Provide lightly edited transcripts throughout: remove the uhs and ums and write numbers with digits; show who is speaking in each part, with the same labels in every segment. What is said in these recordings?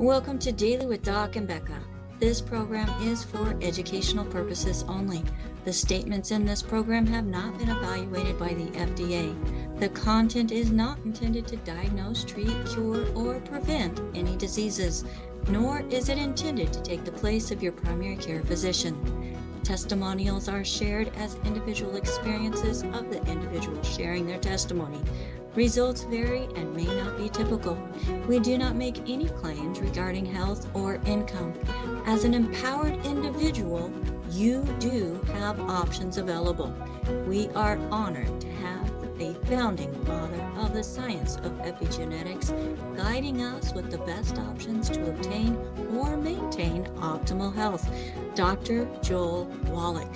Speaker 1: Welcome to Daily with Doc and Becca. This program is for educational purposes only. The statements in this program have not been evaluated by the FDA. The content is not intended to diagnose, treat, cure, or prevent any diseases, nor is it intended to take the place of your primary care physician. Testimonials are shared as individual experiences of the individual sharing their testimony. Results vary and may not be typical. We do not make any claims regarding health or income. As an empowered individual, you do have options available. We are honored to have a founding father of the science of epigenetics guiding us with the best options to obtain or maintain optimal health, Dr. Joel Wallach.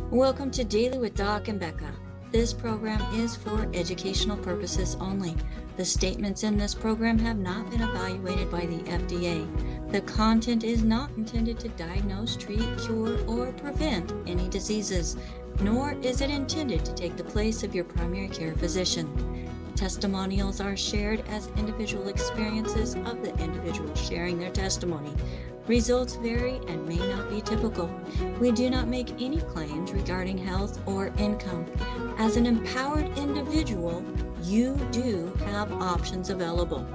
Speaker 1: Welcome to Daily with Doc and Becca. This program is for educational purposes only. The statements in this program have not been evaluated by the FDA. The content is not intended to diagnose, treat, cure, or prevent any diseases, nor is it intended to take the place of your primary care physician. Testimonials are shared as individual experiences of the individual sharing their testimony. Results vary and may not be typical. We do not make any claims regarding health or income. As an empowered individual, you do have options available.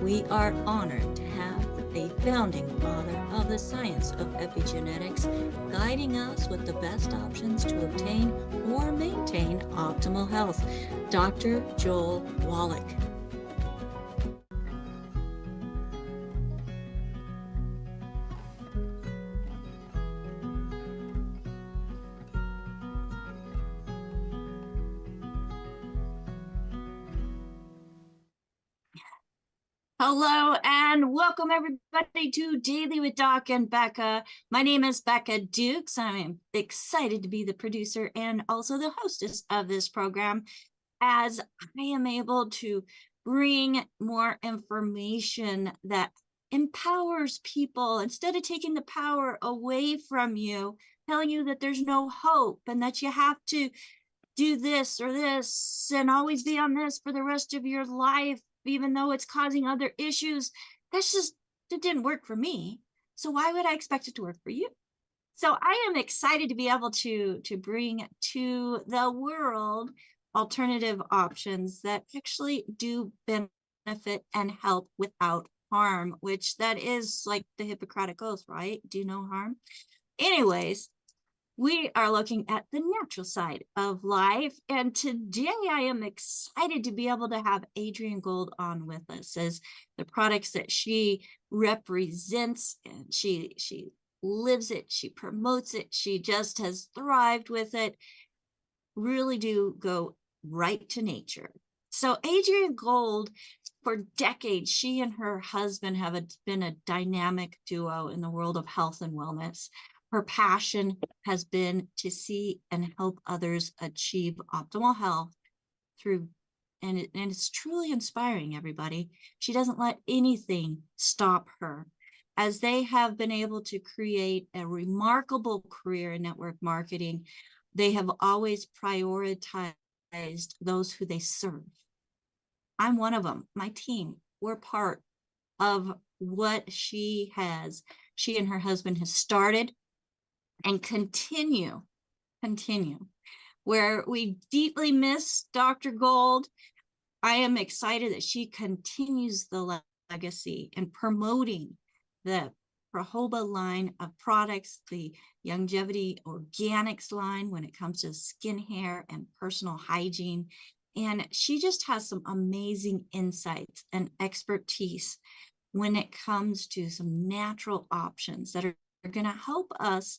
Speaker 1: We are honored to have a founding father of the science of epigenetics guiding us with the best options to obtain or maintain optimal health, Dr. Joel Wallach. Hello and welcome everybody to Daily with Doc and Becca. My name is Becca Dukes. I'm excited to be the producer and also the hostess of this program, as I am able to bring more information that empowers people instead of taking the power away from you, telling you that there's no hope and that you have to do this or this and always be on this for the rest of your life, even though it's causing other issues. It didn't work for me. So why would I expect it to work for you? So I am excited to be able to bring to the world alternative options that actually do benefit and help without harm, which that is like the Hippocratic Oath, right? Do no harm. Anyways, we are looking at the natural side of life. And today I am excited to be able to have Adrienne Gold on with us, as the products that she represents, and she lives it, she promotes it, she just has thrived with it, really do go right to nature. So Adrienne Gold, for decades, she and her husband have been a dynamic duo in the world of health and wellness. Her passion has been to see and help others achieve optimal health and it's truly inspiring, everybody. She doesn't let anything stop her, as they have been able to create a remarkable career in network marketing. They have always prioritized those who they serve. I'm one of them. My team, we're part of what she and her husband has started. and continue, where we deeply miss Dr. Gold. I am excited that she continues the legacy and promoting the Projoba line of products, the longevity organics line when it comes to skin, hair, and personal hygiene. And she just has some amazing insights and expertise when it comes to some natural options that are going to help us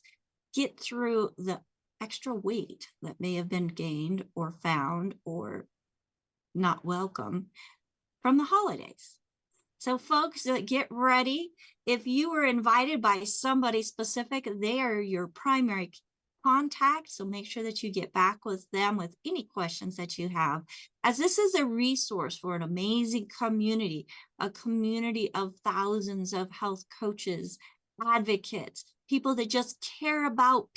Speaker 1: get through the extra weight that may have been gained or found or not welcome from the holidays. So folks, get ready. If you were invited by somebody specific, they are your primary contact. So make sure that you get back with them with any questions that you have, as this is a resource for an amazing community, a community of thousands of health coaches, advocates, people that just care about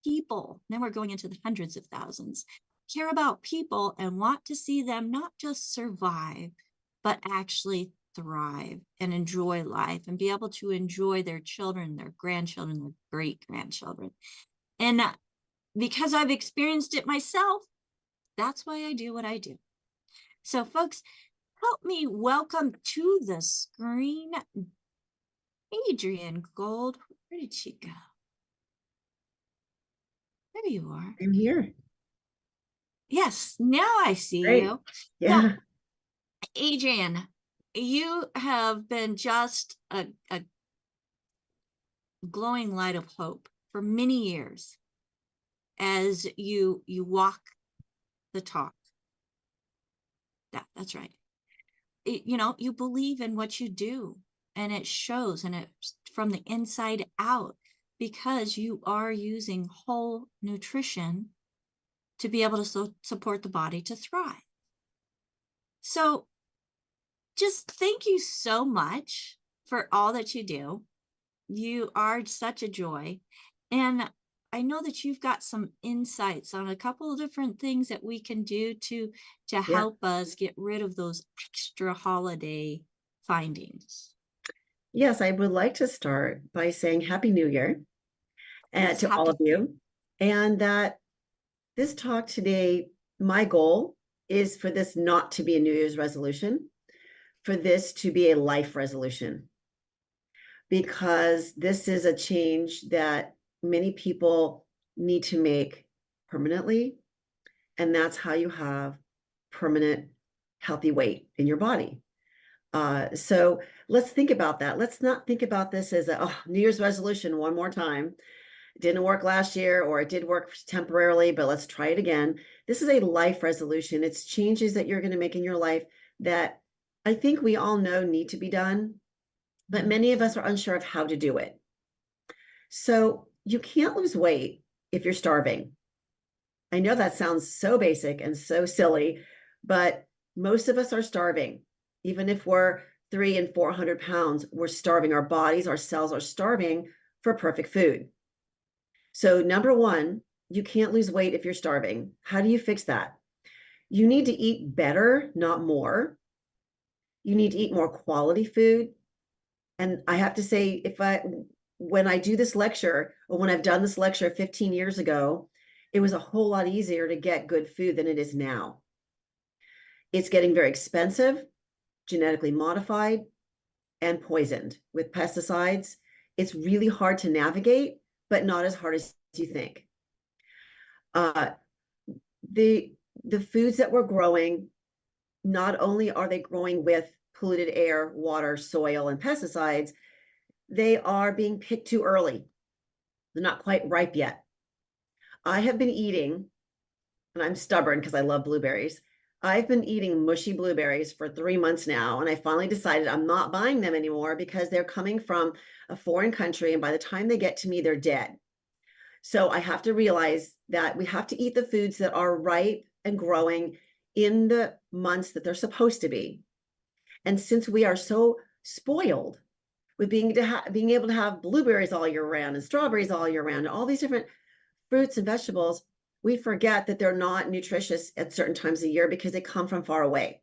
Speaker 1: people. Then we're going into the hundreds of thousands, care about people and want to see them not just survive, but actually thrive and enjoy life and be able to enjoy their children, their grandchildren, their great-grandchildren. And because I've experienced it myself, that's why I do what I do. So folks, help me welcome to the screen Adrienne Gold. Where did she go? There you are.
Speaker 2: I'm here.
Speaker 1: Yes, now I see
Speaker 2: Great.
Speaker 1: you.
Speaker 2: Yeah.
Speaker 1: Now, Adrienne, you have been just a glowing light of hope for many years as you walk the talk. That's right. You believe in what you do, and it shows, and it's from the inside out, because you are using whole nutrition to be able to support the body to thrive. So just thank you so much for all that you do. You are such a joy. And I know that you've got some insights on a couple of different things that we can do to help us get rid of those extra holiday findings.
Speaker 2: Yes, I would like to start by saying Happy New Year to all of you. And that this talk today, my goal is for this not to be a New Year's resolution, for this to be a life resolution, because this is a change that many people need to make permanently. And that's how you have permanent healthy weight in your body. So let's think about that. Let's not think about this as a New Year's resolution one more time. It didn't work last year, or it did work temporarily, but let's try it again. This is a life resolution. It's changes that you're going to make in your life that I think we all know need to be done, but many of us are unsure of how to do it. So you can't lose weight if you're starving. I know that sounds so basic and so silly, but most of us are starving. Even if we're 300 and 400 pounds, we're starving. Our bodies, our cells are starving for perfect food. So number one, you can't lose weight if you're starving. How do you fix that? You need to eat better, not more. You need to eat more quality food. And I have to say, when I do this lecture, or when I've done this lecture 15 years ago, it was a whole lot easier to get good food than it is now. It's getting very expensive, genetically modified, and poisoned with pesticides. It's really hard to navigate, but not as hard as you think. The foods that we're growing, not only are they growing with polluted air, water, soil, and pesticides, they are being picked too early. They're not quite ripe yet. I have been eating, and I'm stubborn because I love blueberries. I've been eating mushy blueberries for 3 months now, and I finally decided I'm not buying them anymore because they're coming from a foreign country, and by the time they get to me, they're dead. So I have to realize that we have to eat the foods that are ripe and growing in the months that they're supposed to be. And since we are so spoiled with being able to have blueberries all year round and strawberries all year round and all these different fruits and vegetables, we forget that they're not nutritious at certain times of year because they come from far away.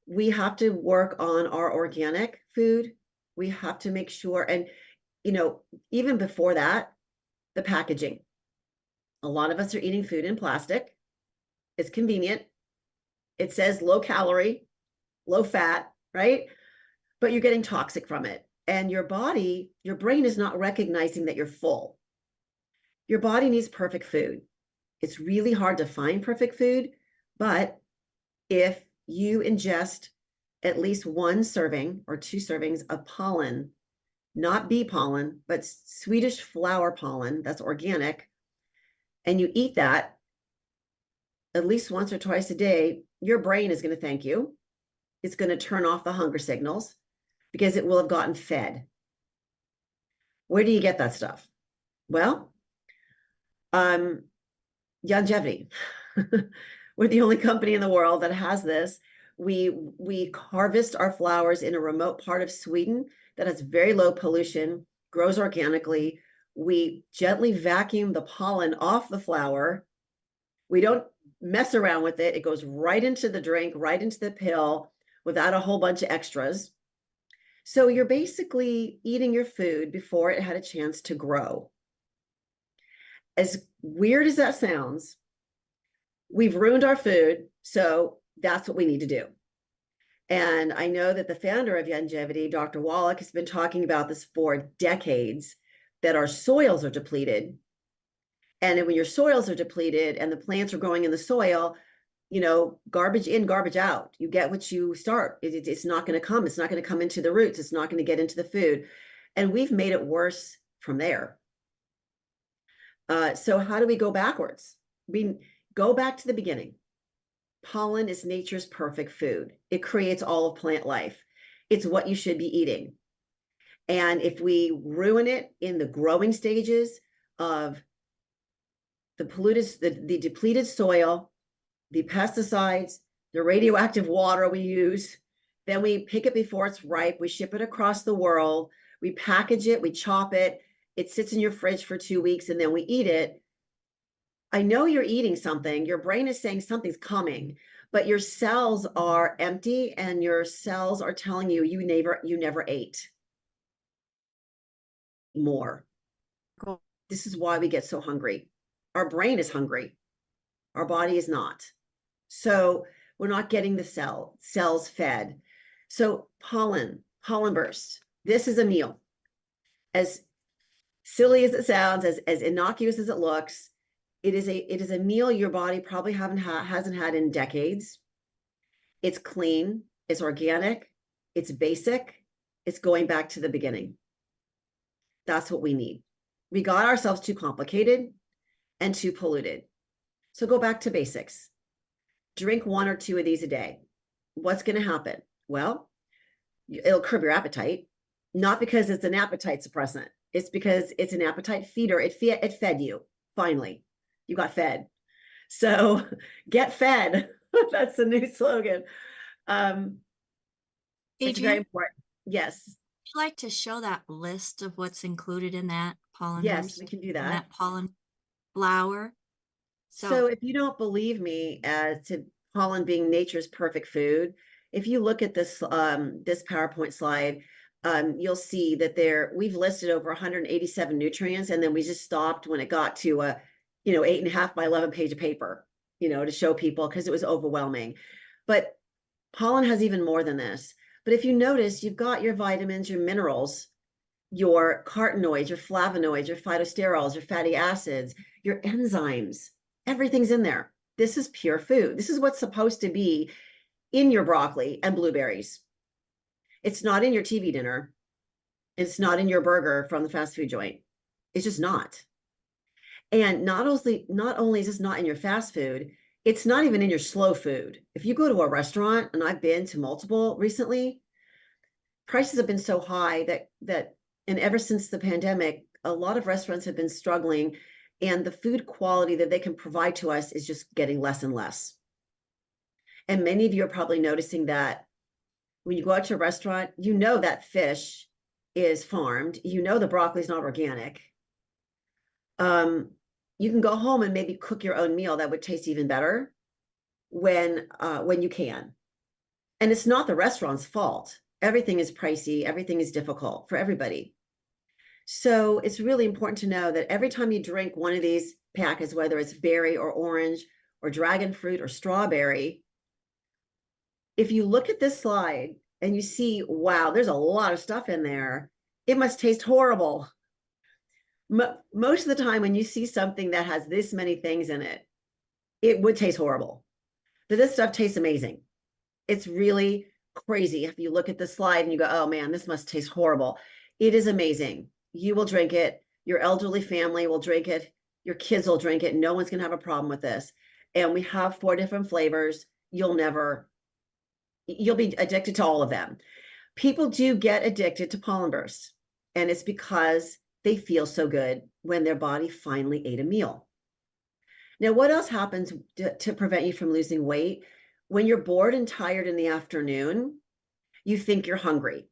Speaker 2: We have to work on our organic food. We have to make sure, and even before that, the packaging. A lot of us are eating food in plastic. It's convenient. It says low calorie, low fat, right? But you're getting toxic from it. And your body, your brain is not recognizing that you're full. Your body needs perfect food. It's really hard to find perfect food, but if you ingest at least 1 serving or 2 servings of pollen, not bee pollen, but Swedish flower pollen, that's organic, and you eat that at least once or twice a day, your brain is going to thank you. It's going to turn off the hunger signals because it will have gotten fed. Where do you get that stuff? Well, longevity. We're the only company in the world that has this. We harvest our flowers in a remote part of Sweden that has very low pollution, grows organically. We gently vacuum the pollen off the flower. We don't mess around with it. It goes right into the drink, right into the pill without a whole bunch of extras. So you're basically eating your food before it had a chance to grow. As weird as that sounds, we've ruined our food, so that's what we need to do. And I know that the founder of Longevity, Dr. Wallach, has been talking about this for decades, that our soils are depleted. And when your soils are depleted and the plants are growing in the soil, you know, garbage in, garbage out. You get what you start. It's not going to come. It's not going to come into the roots. It's not going to get into the food. And we've made it worse from there. So how do we go backwards? We go back to the beginning. Pollen is nature's perfect food. It creates all of plant life. It's what you should be eating. And if we ruin it in the growing stages of the polluted, the depleted soil, the pesticides, the radioactive water we use, then we pick it before it's ripe, we ship it across the world, we package it, we chop it, it sits in your fridge for 2 weeks, and then we eat it. I know you're eating something, your brain is saying something's coming, but your cells are empty and your cells are telling you you never ate more. This is why we get so hungry. Our brain is hungry. Our body is not. So we're not getting the cells fed. So pollen burst. This is a meal. As silly as it sounds, as innocuous as it looks, it is a meal your body probably hasn't had in decades. It's clean, it's organic, it's basic, it's going back to the beginning. That's what we need. We got ourselves too complicated and too polluted. So go back to basics. Drink 1 or 2 of these a day. What's going to happen? Well, it'll curb your appetite, not because it's an appetite suppressant. It's because it's an appetite feeder. It fed you. Finally, you got fed. So get fed. That's the new slogan. It's very important. Yes.
Speaker 1: Would you like to show that list of what's included in that pollen?
Speaker 2: Yes, we can do that.
Speaker 1: In that pollen flower.
Speaker 2: So if you don't believe me as to pollen being nature's perfect food, if you look at this this PowerPoint slide, you'll see that we've listed over 187 nutrients, and then we just stopped when it got to a 8.5 by 11 page of paper, to show people because it was overwhelming. But pollen has even more than this. But if you notice, you've got your vitamins, your minerals, your carotenoids, your flavonoids, your phytosterols, your fatty acids, your enzymes. Everything's in there. This is pure food. This is what's supposed to be in your broccoli and blueberries. It's not in your TV dinner. It's not in your burger from the fast food joint. It's just not. And not only is this not in your fast food, it's not even in your slow food. If you go to a restaurant, and I've been to multiple recently, prices have been so high that and ever since the pandemic, a lot of restaurants have been struggling, and the food quality that they can provide to us is just getting less and less. And many of you are probably noticing that when you go out to a restaurant, that fish is farmed, the broccoli is not organic. You can go home and maybe cook your own meal that would taste even better when you can. And it's not the restaurant's fault. Everything is pricey. Everything is difficult for everybody. So it's really important to know that every time you drink one of these packets, whether it's berry or orange or dragon fruit or strawberry, if you look at this slide and you see, wow, there's a lot of stuff in there, it must taste horrible. Most of the time when you see something that has this many things in it, it would taste horrible. But this stuff tastes amazing. It's really crazy. If you look at the slide and you go, oh man, this must taste horrible. It is amazing. You will drink it. Your elderly family will drink it. Your kids will drink it. No one's going to have a problem with this. And we have 4 different flavors. You'll be addicted to all of them. People do get addicted to pollen bursts, and it's because they feel so good when their body finally ate a meal. Now, what else happens to prevent you from losing weight? When you're bored and tired in the afternoon, you think you're hungry.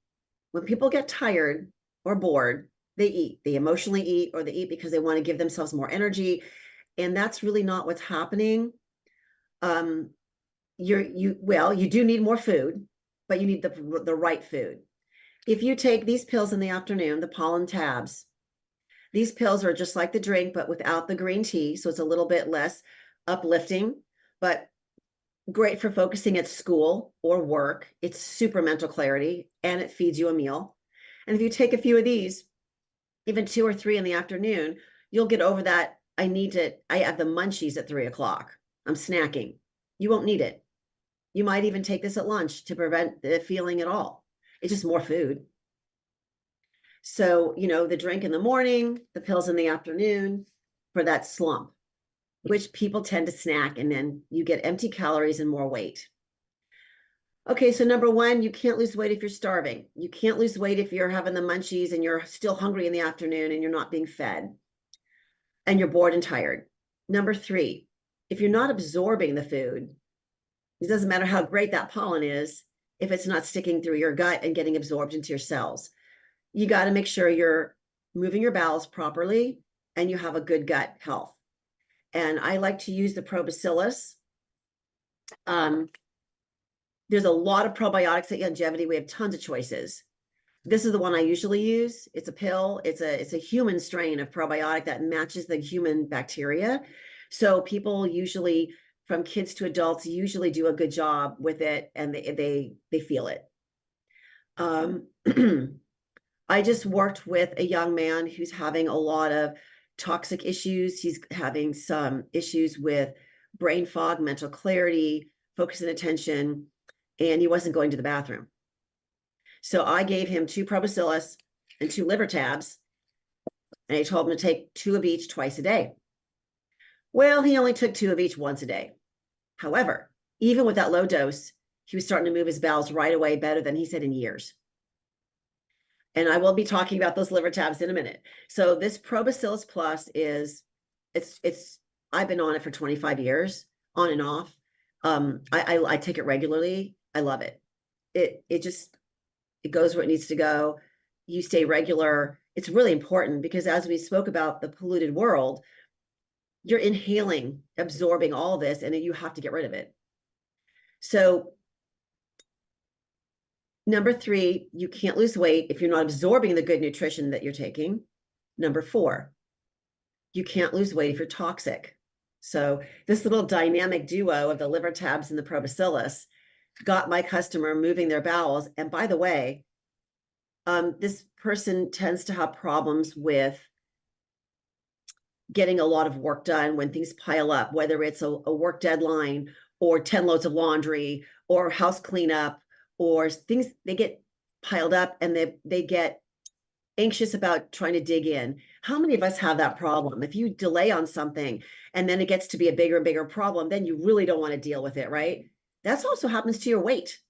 Speaker 2: When people get tired or bored, they eat. They emotionally eat, or they eat because they want to give themselves more energy. And that's really not what's happening. You do need more food, but you need the right food. If you take these pills in the afternoon, the pollen tabs, these pills are just like the drink, but without the green tea. So it's a little bit less uplifting, but great for focusing at school or work. It's super mental clarity, and it feeds you a meal. And if you take a few of these, even 2 or 3 in the afternoon, you'll get over that. I have the munchies at 3 o'clock. I'm snacking. You won't need it. You might even take this at lunch to prevent the feeling at all. It's just more food. So, the drink in the morning, the pills in the afternoon for that slump, which people tend to snack, and then you get empty calories and more weight. Okay, so number 1, you can't lose weight if you're starving. You can't lose weight if you're having the munchies and you're still hungry in the afternoon and you're not being fed and you're bored and tired. Number 3, if you're not absorbing the food, it doesn't matter how great that pollen is if it's not sticking through your gut and getting absorbed into your cells. You got to make sure you're moving your bowels properly and you have a good gut health. And I like to use the probacillus. There's a lot of probiotics at Longevity. We have tons of choices. This is the one I usually use. It's a pill. It's a human strain of probiotic that matches the human bacteria. So people usually, from kids to adults, usually do a good job with it, and they feel it. I just worked with a young man who's having a lot of toxic issues. He's having some issues with brain fog, mental clarity, focus and attention, and he wasn't going to the bathroom. So I gave him 2 probacillus and 2 liver tabs, and I told him to take 2 of each twice a day. Well, he only took 2 of each once a day. However, even with that low dose, he was starting to move his bowels right away, better than he said in years. And I will be talking about those liver tabs in a minute. So this Probacillus Plus I've been on it for 25 years, on and off. I take it regularly. I love it. It goes where it needs to go. You stay regular. It's really important because as we spoke about the polluted world, you're inhaling, absorbing all this, and then you have to get rid of it. So number 3, you can't lose weight if you're not absorbing the good nutrition that you're taking. Number 4, you can't lose weight if you're toxic. So this little dynamic duo of the liver tabs and the probacillus got my customer moving their bowels. And by the way, this person tends to have problems with getting a lot of work done when things pile up, whether it's a work deadline or 10 loads of laundry or house cleanup or things. They get piled up and they get anxious about trying to dig in. How many of us have that problem? If you delay on something and then it gets to be a bigger and bigger problem, then you really don't want to deal with it, right? That's also happens to your weight.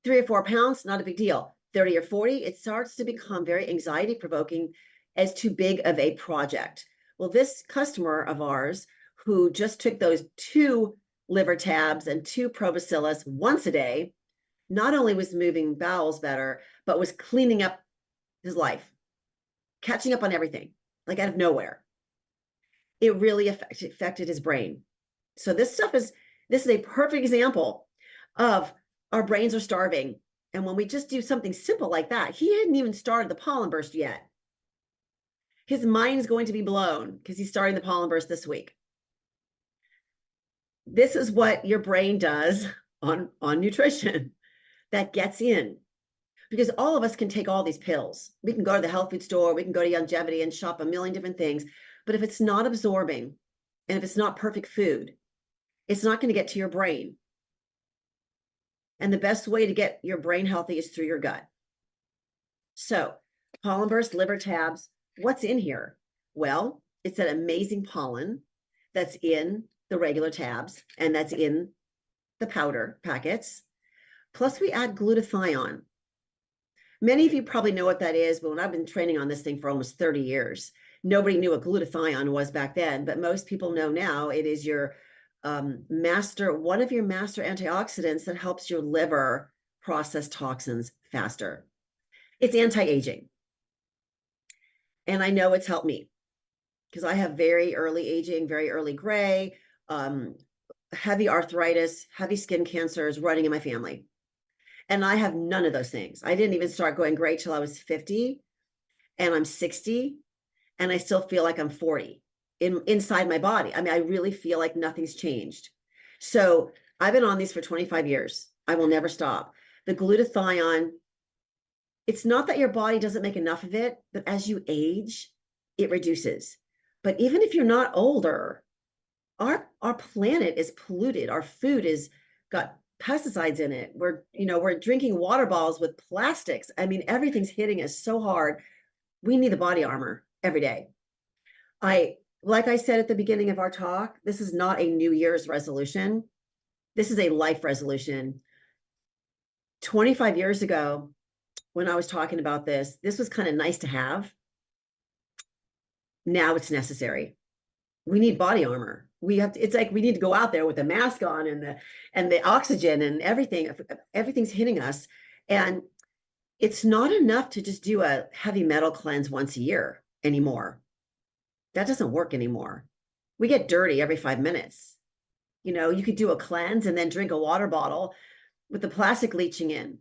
Speaker 2: 3 or 4 pounds, not a big deal. 30 or 40, it starts to become very anxiety provoking as too big of a project. Well, this customer of ours who just took those 2 liver tabs and 2 probacillus once a day, not only was moving bowels better, but was cleaning up his life, catching up on everything, like out of nowhere. It really affected his brain. So this is a perfect example of our brains are starving. And when we just do something simple like that, he hadn't even started the pollen burst yet. His mind's going to be blown because he's starting the pollen burst this week. This is what your brain does on nutrition that gets in. Because all of us can take all these pills. We can go to the health food store, we can go to Longevity and shop a million different things. But if it's not absorbing and if it's not perfect food, it's not going to get to your brain. And the best way to get your brain healthy is through your gut. So, pollen burst, liver tabs, what's in here? Well, it's that amazing pollen that's in the regular tabs and that's in the powder packets. Plus, we add glutathione. Many of you probably know what that is, but when I've been training on this thing for almost 30 years, nobody knew what glutathione was back then, but most people know now. It is your one of your master antioxidants that helps your liver process toxins faster. It's anti-aging. And I know it's helped me because I have very early aging, very early gray, heavy arthritis, heavy skin cancers running in my family. And I have none of those things. I didn't even start going gray till I was 50, and I'm 60, and I still feel like I'm 40 inside my body. I mean, I really feel like nothing's changed. So I've been on these for 25 years. I will never stop. The glutathione, it's not that your body doesn't make enough of it, but as you age, it reduces. But even if you're not older, our planet is polluted. Our food is got pesticides in it. We're drinking water bottles with plastics. I mean, everything's hitting us so hard. We need the body armor every day. Like I said at the beginning of our talk, this is not a New Year's resolution. This is a life resolution. 25 years ago, when I was talking about this was kind of nice to have. Now it's necessary. We need body armor. It's like we need to go out there with a mask on and the oxygen and everything's hitting us. And it's not enough to just do a heavy metal cleanse once a year anymore. That doesn't work anymore. We get dirty every 5 minutes. You could do a cleanse and then drink a water bottle with the plastic leaching in.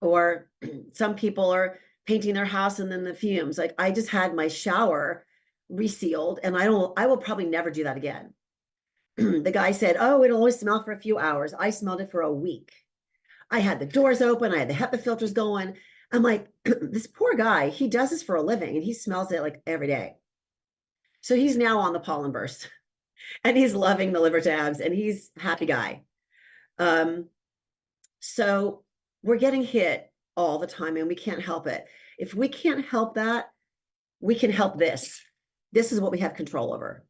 Speaker 2: Or some people are painting their house and then the fumes. Like I just had my shower resealed, and I will probably never do that again. The guy said, oh, it'll only smell for a few hours. I smelled it for a week. I had the doors open. I had the HEPA filters going. I'm like, this poor guy, he does this for a living and he smells it like every day. So he's now on the pollen burst and he's loving the liver tabs and he's a happy guy. So we're getting hit all the time and we can't help it. If we can't help that, we can help this. This is what we have control over,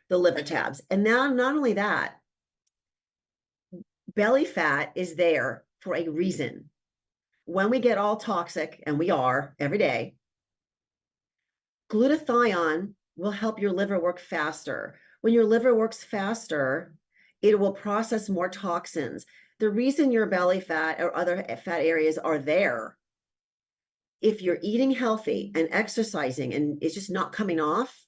Speaker 2: the liver tabs. And now, not only that, belly fat is there for a reason. When we get all toxic, and we are every day, glutathione will help your liver work faster. When your liver works faster, it will process more toxins. The reason your belly fat or other fat areas are there, if you're eating healthy and exercising and it's just not coming off,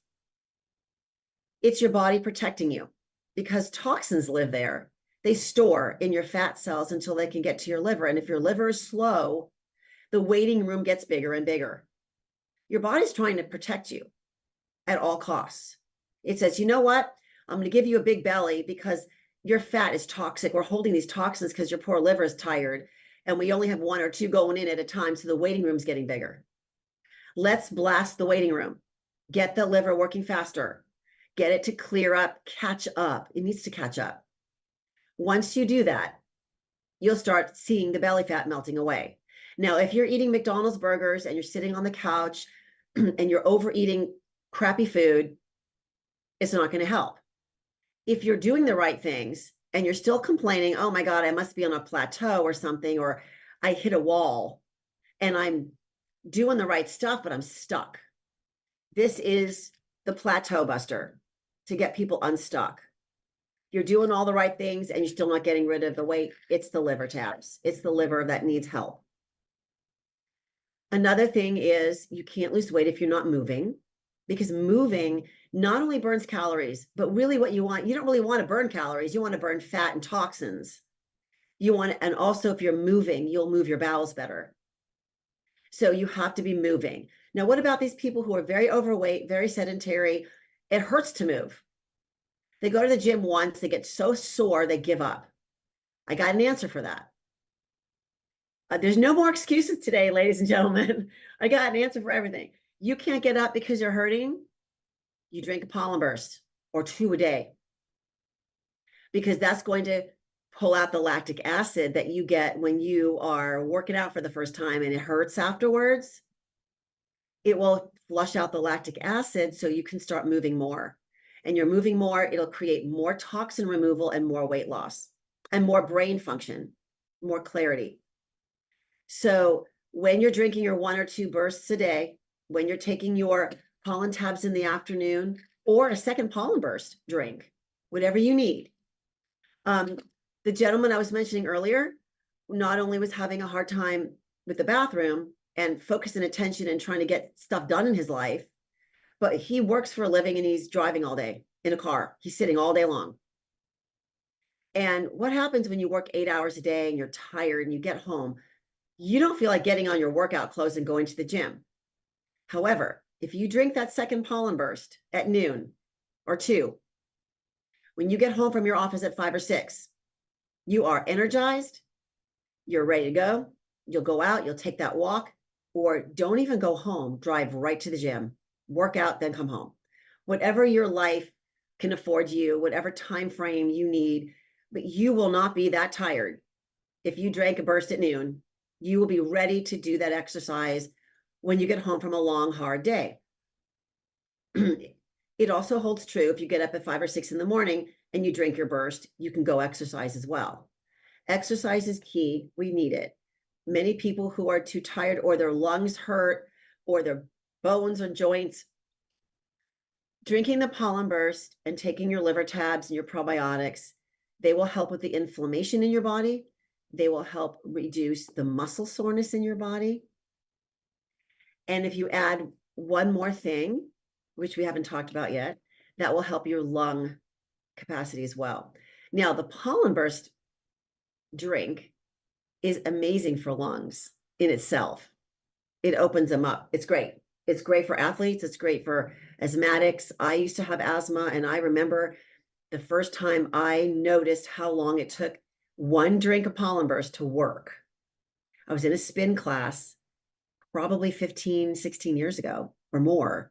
Speaker 2: it's your body protecting you because toxins live there. They store in your fat cells until they can get to your liver. And if your liver is slow, the waiting room gets bigger and bigger. Your body's trying to protect you at all costs. It says, you know what? I'm going to give you a big belly because your fat is toxic. We're holding these toxins because your poor liver is tired. And we only have 1 or 2 going in at a time. So the waiting room's getting bigger. Let's blast the waiting room. Get the liver working faster. Get it to clear up, catch up. It needs to catch up. Once you do that, you'll start seeing the belly fat melting away. Now, if you're eating McDonald's burgers and you're sitting on the couch and you're overeating crappy food, it's not going to help. If you're doing the right things and you're still complaining, oh my God, I must be on a plateau or something, or I hit a wall and I'm doing the right stuff, but I'm stuck. This is the plateau buster to get people unstuck. You're doing all the right things and you're still not getting rid of the weight. It's the liver tabs. It's the liver that needs help. Another thing is you can't lose weight if you're not moving, because moving not only burns calories, but really what you don't really want to burn calories. You want to burn fat and toxins. And also if you're moving, you'll move your bowels better. So you have to be moving. Now, what about these people who are very overweight, very sedentary? It hurts to move. They go to the gym once, they get so sore, they give up. I got an answer for that. There's no more excuses today, ladies and gentlemen. I got an answer for everything. You can't get up because you're hurting. You drink a pollen burst or 2 a day, because that's going to pull out the lactic acid that you get when you are working out for the first time and it hurts afterwards. It will flush out the lactic acid so you can start moving more. And you're moving more, it'll create more toxin removal and more weight loss and more brain function, more clarity. So when you're drinking your 1 or 2 bursts a day, when you're taking your pollen tabs in the afternoon, or a second pollen burst drink, whatever you need. The gentleman I was mentioning earlier not only was having a hard time with the bathroom and focus and attention and trying to get stuff done in his life, but he works for a living and he's driving all day in a car. He's sitting all day long. And what happens when you work 8 hours a day and you're tired and you get home? You don't feel like getting on your workout clothes and going to the gym. However, if you drink that second pollen burst at noon or 2, when you get home from your office at 5 or 6, you are energized, you're ready to go. You'll go out, you'll take that walk, or don't even go home, drive right to the gym, work out, then come home. Whatever your life can afford you, whatever time frame you need, but you will not be that tired. If you drank a burst at noon, you will be ready to do that exercise when you get home from a long, hard day. It also holds true if you get up at 5 or 6 in the morning and you drink your burst, you can go exercise as well. Exercise is key. We need it. Many people who are too tired or their lungs hurt or their bones or joints, drinking the pollen burst and taking your liver tabs and your probiotics, they will help with the inflammation in your body. They will help reduce the muscle soreness in your body. And if you add one more thing, which we haven't talked about yet, that will help your lung capacity as well. Now, the pollen burst drink is amazing for lungs in itself. It opens them up. It's great. It's great for athletes. It's great for asthmatics. I used to have asthma, and I remember the first time I noticed how long it took one drink of pollen burst to work. I was in a spin class probably 15, 16 years ago or more.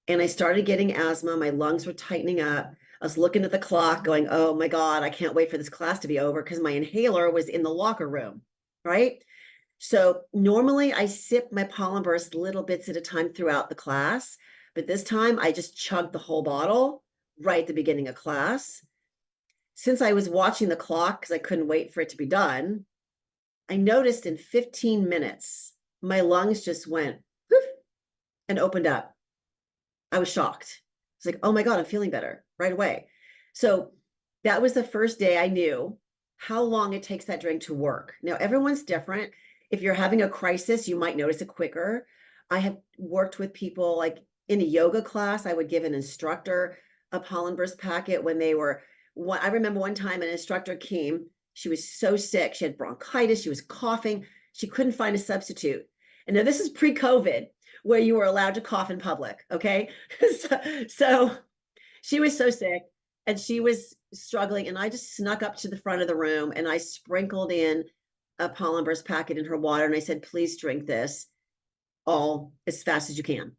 Speaker 2: And I started getting asthma. My lungs were tightening up. I was looking at the clock going, oh my God, I can't wait for this class to be over, because my inhaler was in the locker room, right? So normally I sip my pollen burst little bits at a time throughout the class, but this time I just chugged the whole bottle right at the beginning of class. Since I was watching the clock because I couldn't wait for it to be done, I noticed in 15 minutes, my lungs just went poof and opened up. I was shocked. It's like, oh my God, I'm feeling better right away. So that was the first day I knew how long it takes that drink to work. Now, everyone's different. If you're having a crisis, you might notice it quicker. I have worked with people like in a yoga class. I would give an instructor a pollen burst packet when they were, I remember one time an instructor came, she was so sick. She had bronchitis. She was coughing. She couldn't find a substitute. And now this is pre-COVID, where you were allowed to cough in public. Okay. so she was so sick and she was struggling. And I just snuck up to the front of the room and I sprinkled in a pollen burst packet in her water. And I said, please drink this all as fast as you can.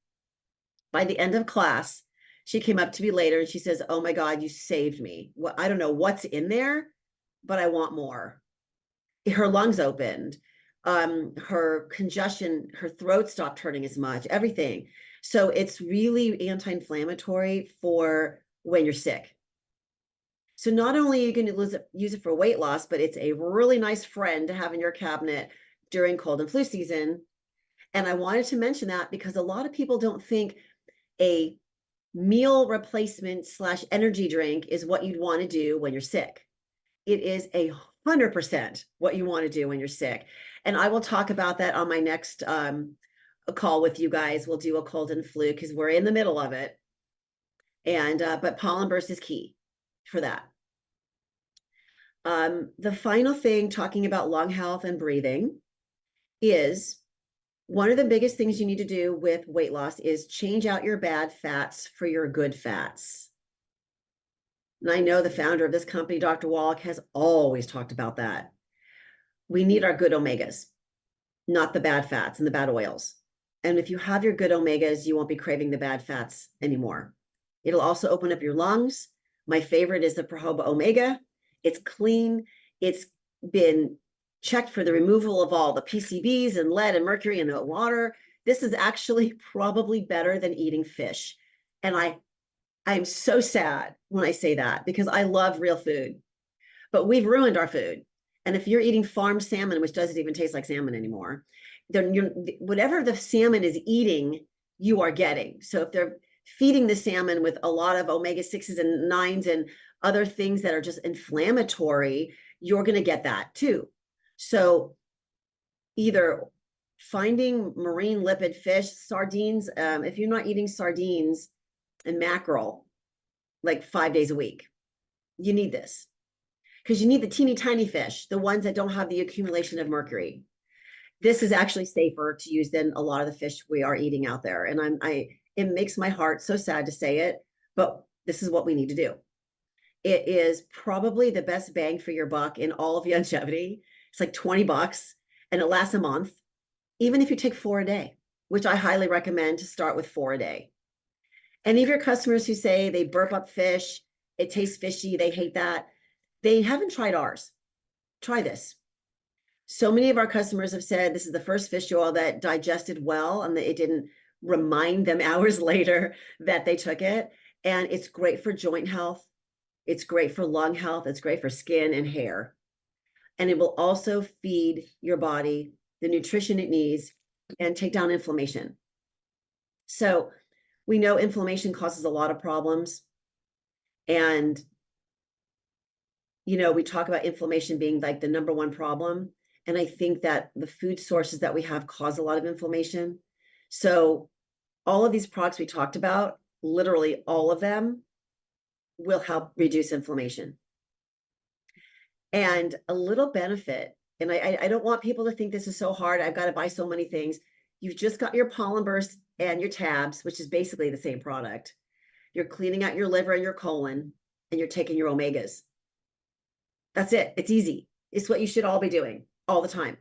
Speaker 2: By the end of class, she came up to me later and she says, oh my God, you saved me. Well, I don't know what's in there, but I want more. Her lungs opened. Her congestion, her throat stopped hurting as much, everything. So it's really anti-inflammatory for when you're sick. So not only are you going to use it for weight loss, but it's a really nice friend to have in your cabinet during cold and flu season. And I wanted to mention that because a lot of people don't think a meal replacement / energy drink is what you'd want to do when you're sick. It is 100% what you want to do when you're sick. And I will talk about that on my next call with you guys. We'll do a cold and flu because we're in the middle of it. And but pollen burst is key for that. The final thing, talking about lung health and breathing, is One of the biggest things you need to do with weight loss is change out your bad fats for your good fats. And I know the founder of this company, Dr. Wallach, has always talked about that. We need our good omegas, not the bad fats and the bad oils. And if you have your good omegas, you won't be craving the bad fats anymore. It'll also open up your lungs. My favorite is the Projoba Omega. It's clean. It's been checked for the removal of all the PCBs and lead and mercury in the water. This is actually probably better than eating fish. And I'm so sad when I say that because I love real food, but we've ruined our food. And if you're eating farmed salmon, which doesn't even taste like salmon anymore, then whatever the salmon is eating, you are getting. So if they're feeding the salmon with a lot of omega-6s and 9s and other things that are just inflammatory, you're going to get that too. So either finding marine lipid fish, sardines, if you're not eating sardines and mackerel like 5 days a week, you need this because you need the teeny tiny fish, the ones that don't have the accumulation of mercury. This is actually safer to use than a lot of the fish we are eating out there. And it makes my heart so sad to say it, but this is what we need to do. It is probably the best bang for your buck in all of longevity. It's like $20 and it lasts a month, even if you take 4 a day, which I highly recommend to start with 4 a day. Any of your customers who say they burp up fish, it tastes fishy, they hate that, they haven't tried ours. Try this. So many of our customers have said this is the first fish oil that digested well and that it didn't remind them hours later that they took it. And it's great for joint health. It's great for lung health. It's great for skin and hair. And it will also feed your body the nutrition it needs and take down inflammation. So we know inflammation causes a lot of problems. And, we talk about inflammation being like the number one problem. And I think that the food sources that we have cause a lot of inflammation. So all of these products we talked about, literally all of them, will help reduce inflammation. And a little benefit, and I don't want people to think this is so hard, I've got to buy so many things. You've just got your pollen burst and your tabs, which is basically the same product. You're cleaning out your liver and your colon, and you're taking your omegas. That's it. It's easy. It's what you should all be doing all the time,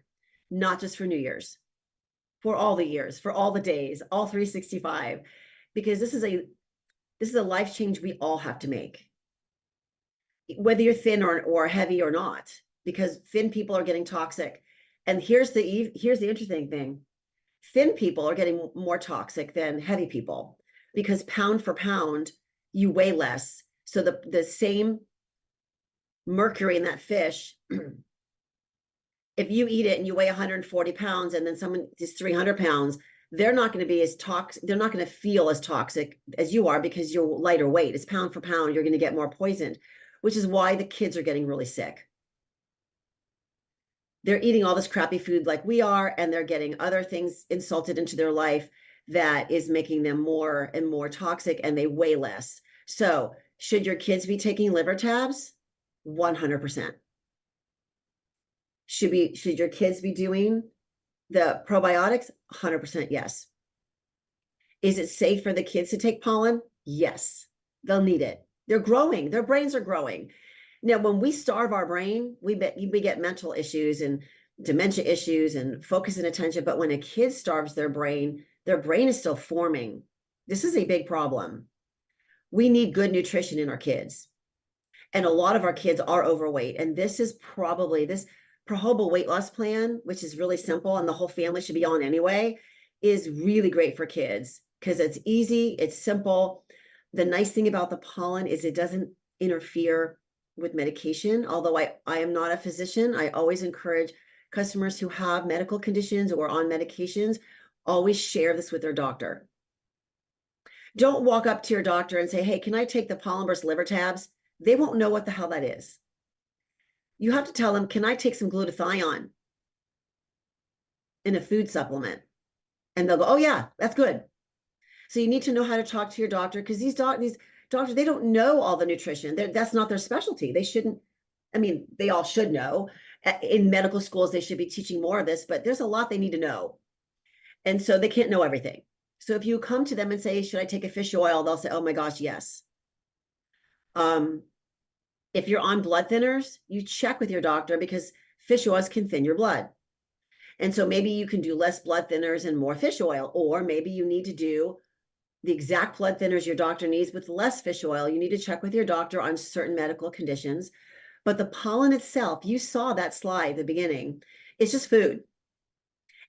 Speaker 2: not just for New Year's, for all the years, for all the days, all 365, because this is a life change we all have to make, whether you're thin or heavy or not, because thin people are getting toxic. And here's the interesting thing. Thin people are getting more toxic than heavy people because pound for pound, you weigh less. So the same mercury in that fish, if you eat it and you weigh 140 pounds and then someone is 300 pounds, they're not going to be as toxic. They're not going to feel as toxic as you are because you're lighter weight. It's pound for pound. You're going to get more poisoned, which is why the kids are getting really sick. They're eating all this crappy food like we are, and they're getting other things insulted into their life that is making them more and more toxic, and they weigh less. So should your kids be taking liver tabs? 100%. Should your kids be doing the probiotics? 100% yes. Is it safe for the kids to take pollen? Yes, they'll need it. They're growing. Their brains are growing. Now, when we starve our brain, we get mental issues and dementia issues and focus and attention. But when a kid starves their brain is still forming. This is a big problem. We need good nutrition in our kids. And a lot of our kids are overweight. And this is probably this Projoba weight loss plan, which is really simple and the whole family should be on anyway, is really great for kids because it's easy, it's simple. The nice thing about the pollen is it doesn't interfere with medication. Although I am not a physician, I always encourage customers who have medical conditions or on medications, always share this with their doctor. Don't walk up to your doctor and say, hey, can I take the pollen burst liver tabs? They won't know what the hell that is. You have to tell them, can I take some glutathione in a food supplement? And they'll go, oh yeah, that's good. So you need to know how to talk to your doctor because these doctors, they don't know all the nutrition. That's not their specialty. They shouldn't, they all should know. In medical schools, they should be teaching more of this, but there's a lot they need to know. And so they can't know everything. So if you come to them and say, should I take a fish oil? They'll say, oh my gosh, yes. If you're on blood thinners, you check with your doctor because fish oils can thin your blood. And so maybe you can do less blood thinners and more fish oil, or maybe you need to do the exact blood thinners your doctor needs with less fish oil. You need to check with your doctor on certain medical conditions. But the pollen itself, you saw that slide at the beginning, it's just food.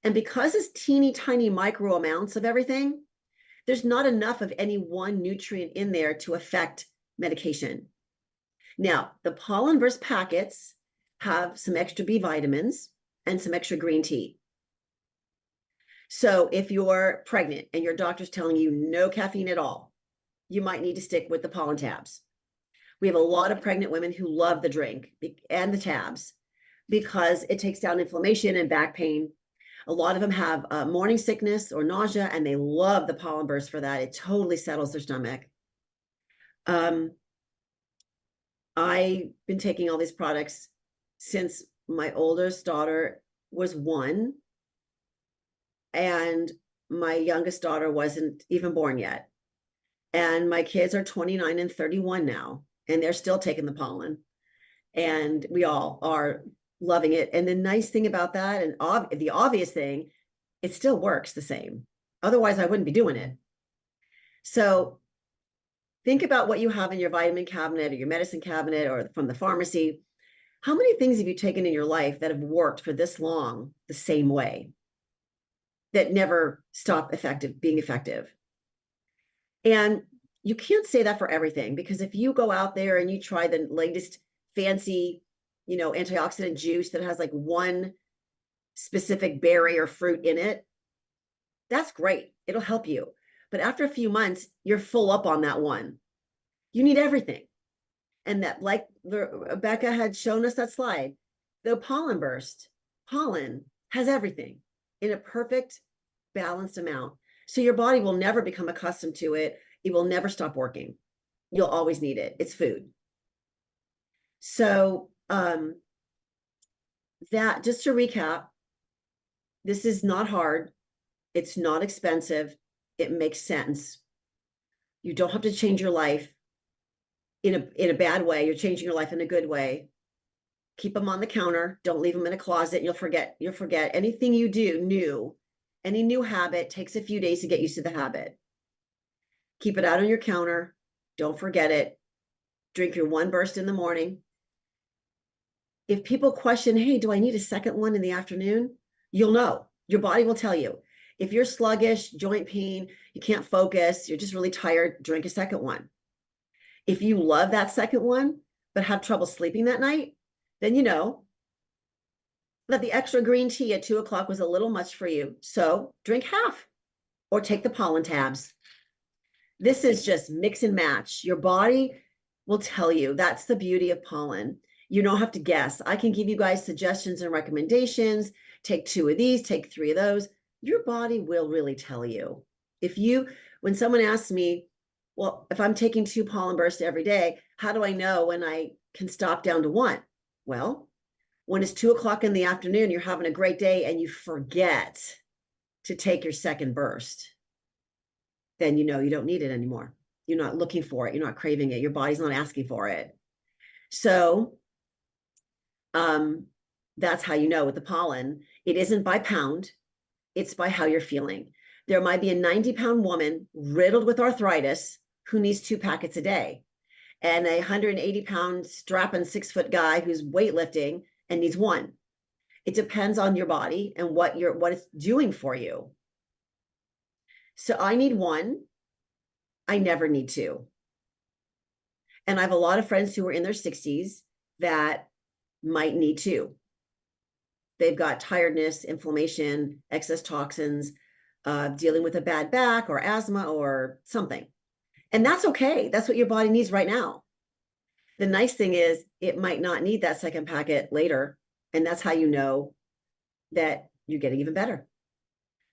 Speaker 2: And because it's teeny tiny micro amounts of everything, there's not enough of any one nutrient in there to affect medication. Now, the pollen burst packets have some extra B vitamins and some extra green tea. So if you're pregnant and your doctor's telling you no caffeine at all, you might need to stick with the pollen tabs. We have a lot of pregnant women who love the drink and the tabs because it takes down inflammation and back pain. A lot of them have morning sickness or nausea, and they love the pollen burst for that. It totally settles their stomach. I've been taking all these products since my oldest daughter was 1, and my youngest daughter wasn't even born yet. And my kids are 29 and 31 now, and they're still taking the pollen. And we all are loving it. And the nice thing about that, and the obvious thing, it still works the same. Otherwise, I wouldn't be doing it. So think about what you have in your vitamin cabinet or your medicine cabinet or from the pharmacy. How many things have you taken in your life that have worked for this long the same way, that never stop being effective? And you can't say that for everything, because if you go out there and you try the latest fancy, antioxidant juice that has like one specific berry or fruit in it, that's great. It'll help you. But after a few months, you're full up on that one. You need everything. And that, like Rebecca had shown us that slide, the pollen has everything in a perfect balanced amount. So your body will never become accustomed to it. It will never stop working. You'll always need it. It's food. So that, just to recap, this is not hard. It's not expensive. It makes sense. You don't have to change your life in a bad way. You're changing your life in a good way. Keep them on the counter. Don't leave them in a closet. You'll forget anything you do new. Any new habit takes a few days to get used to the habit. Keep it out on your counter. Don't forget it. Drink your 1 burst in the morning. If people question, hey, do I need a second one in the afternoon? You'll know. Your body will tell you. If you're sluggish, joint pain, you can't focus, you're just really tired, drink a second one. If you love that second one, but have trouble sleeping that night, then you know that the extra green tea at 2 o'clock was a little much for you. So drink half or take the pollen tabs. This is just mix and match. Your body will tell you. That's the beauty of pollen. You don't have to guess. I can give you guys suggestions and recommendations. Take 2 of these, take 3 of those. Your body will really tell you. When someone asks me, well, if I'm taking 2 pollen bursts every day, how do I know when I can stop down to 1? Well, when it's 2 o'clock in the afternoon, you're having a great day and you forget to take your second burst, then you know you don't need it anymore. You're not looking for it. You're not craving it. Your body's not asking for it. So that's how you know with the pollen. It isn't by pound. It's by how you're feeling. There might be a 90-pound woman riddled with arthritis who needs 2 packets a day, and a 180-pound strapping 6-foot guy who's weightlifting and needs 1. It depends on your body and what it's doing for you. So I need 1. I never need 2. And I have a lot of friends who are in their 60s that might need 2. They've got tiredness, inflammation, excess toxins, dealing with a bad back or asthma or something. And that's okay. That's what your body needs right now. The nice thing is it might not need that second packet later. And that's how you know that you're getting even better.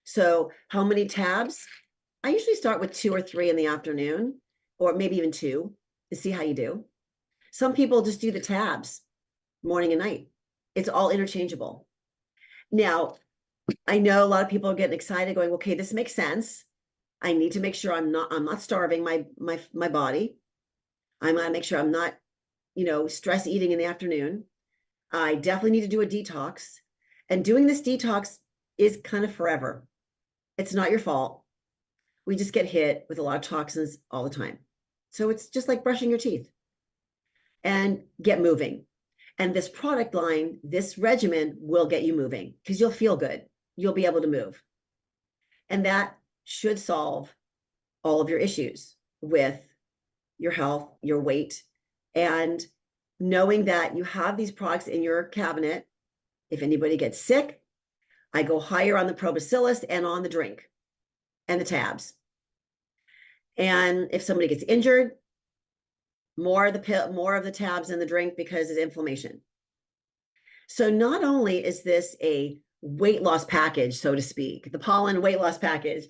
Speaker 2: So how many tabs? I usually start with 2 or 3 in the afternoon, or maybe even 2, to see how you do. Some people just do the tabs morning and night. It's all interchangeable. Now, I know a lot of people are getting excited going, okay, this makes sense. I need to make sure I'm not starving my body. I'm gonna make sure I'm not, stress eating in the afternoon. I definitely need to do a detox. And doing this detox is kind of forever. It's not your fault. We just get hit with a lot of toxins all the time. So it's just like brushing your teeth and get moving. And this product line, this regimen will get you moving because you'll feel good. You'll be able to move. And that should solve all of your issues with your health, your weight, and knowing that you have these products in your cabinet. If anybody gets sick, I go higher on the probacillus and on the drink and the tabs. And if somebody gets injured, more of the tabs in the drink because of inflammation. So not only is this a weight loss package, so to speak, the pollen weight loss package,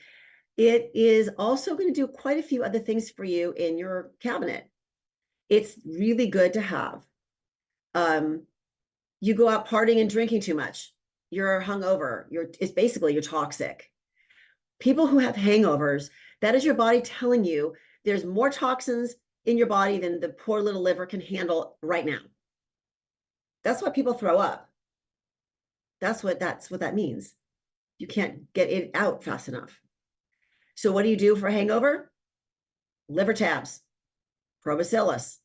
Speaker 2: it is also going to do quite a few other things for you in your cabinet. It's really good to have. You go out partying and drinking too much, you're hungover, it's basically you're toxic. People who have hangovers, that is your body telling you there's more toxins in your body than the poor little liver can handle right now. That's why people throw up. That's what that means. You can't get it out fast enough. So what do you do for a hangover? Liver tabs, probacillus,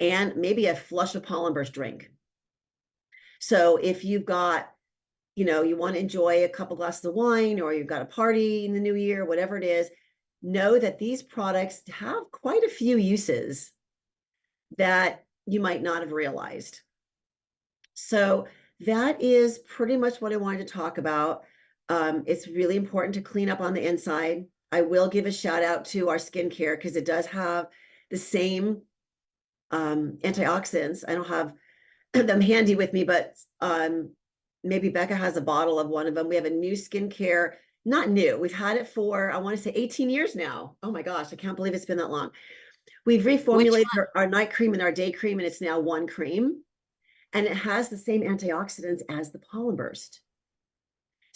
Speaker 2: and maybe a flush of pollen burst drink. So if you've got, you want to enjoy a couple glasses of wine, or you've got a party in the new year, whatever it is, know that these products have quite a few uses that you might not have realized. So that is pretty much what I wanted to talk about. It's really important to clean up on the inside. I will give a shout out to our skincare because it does have the same antioxidants. I don't have them handy with me, but maybe Becca has a bottle of one of them. We have a new skincare, not new. We've had it for, I want to say 18 years now. Oh my gosh, I can't believe it's been that long. We've reformulated our night cream and our day cream, and it's now one cream. And it has the same antioxidants as the pollen burst.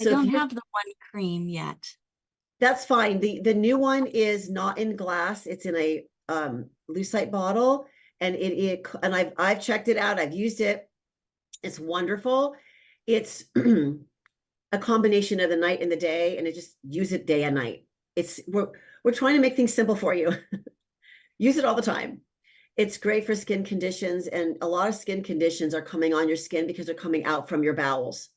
Speaker 1: I don't have the one cream yet.
Speaker 2: That's fine. The new one is not in glass. It's in a lucite bottle, and and I've checked it out. I've used it. It's wonderful. It's a combination of the night and the day, and just use it day and night. We're trying to make things simple for you. Use it all the time. It's great for skin conditions, and a lot of skin conditions are coming on your skin because they're coming out from your bowels.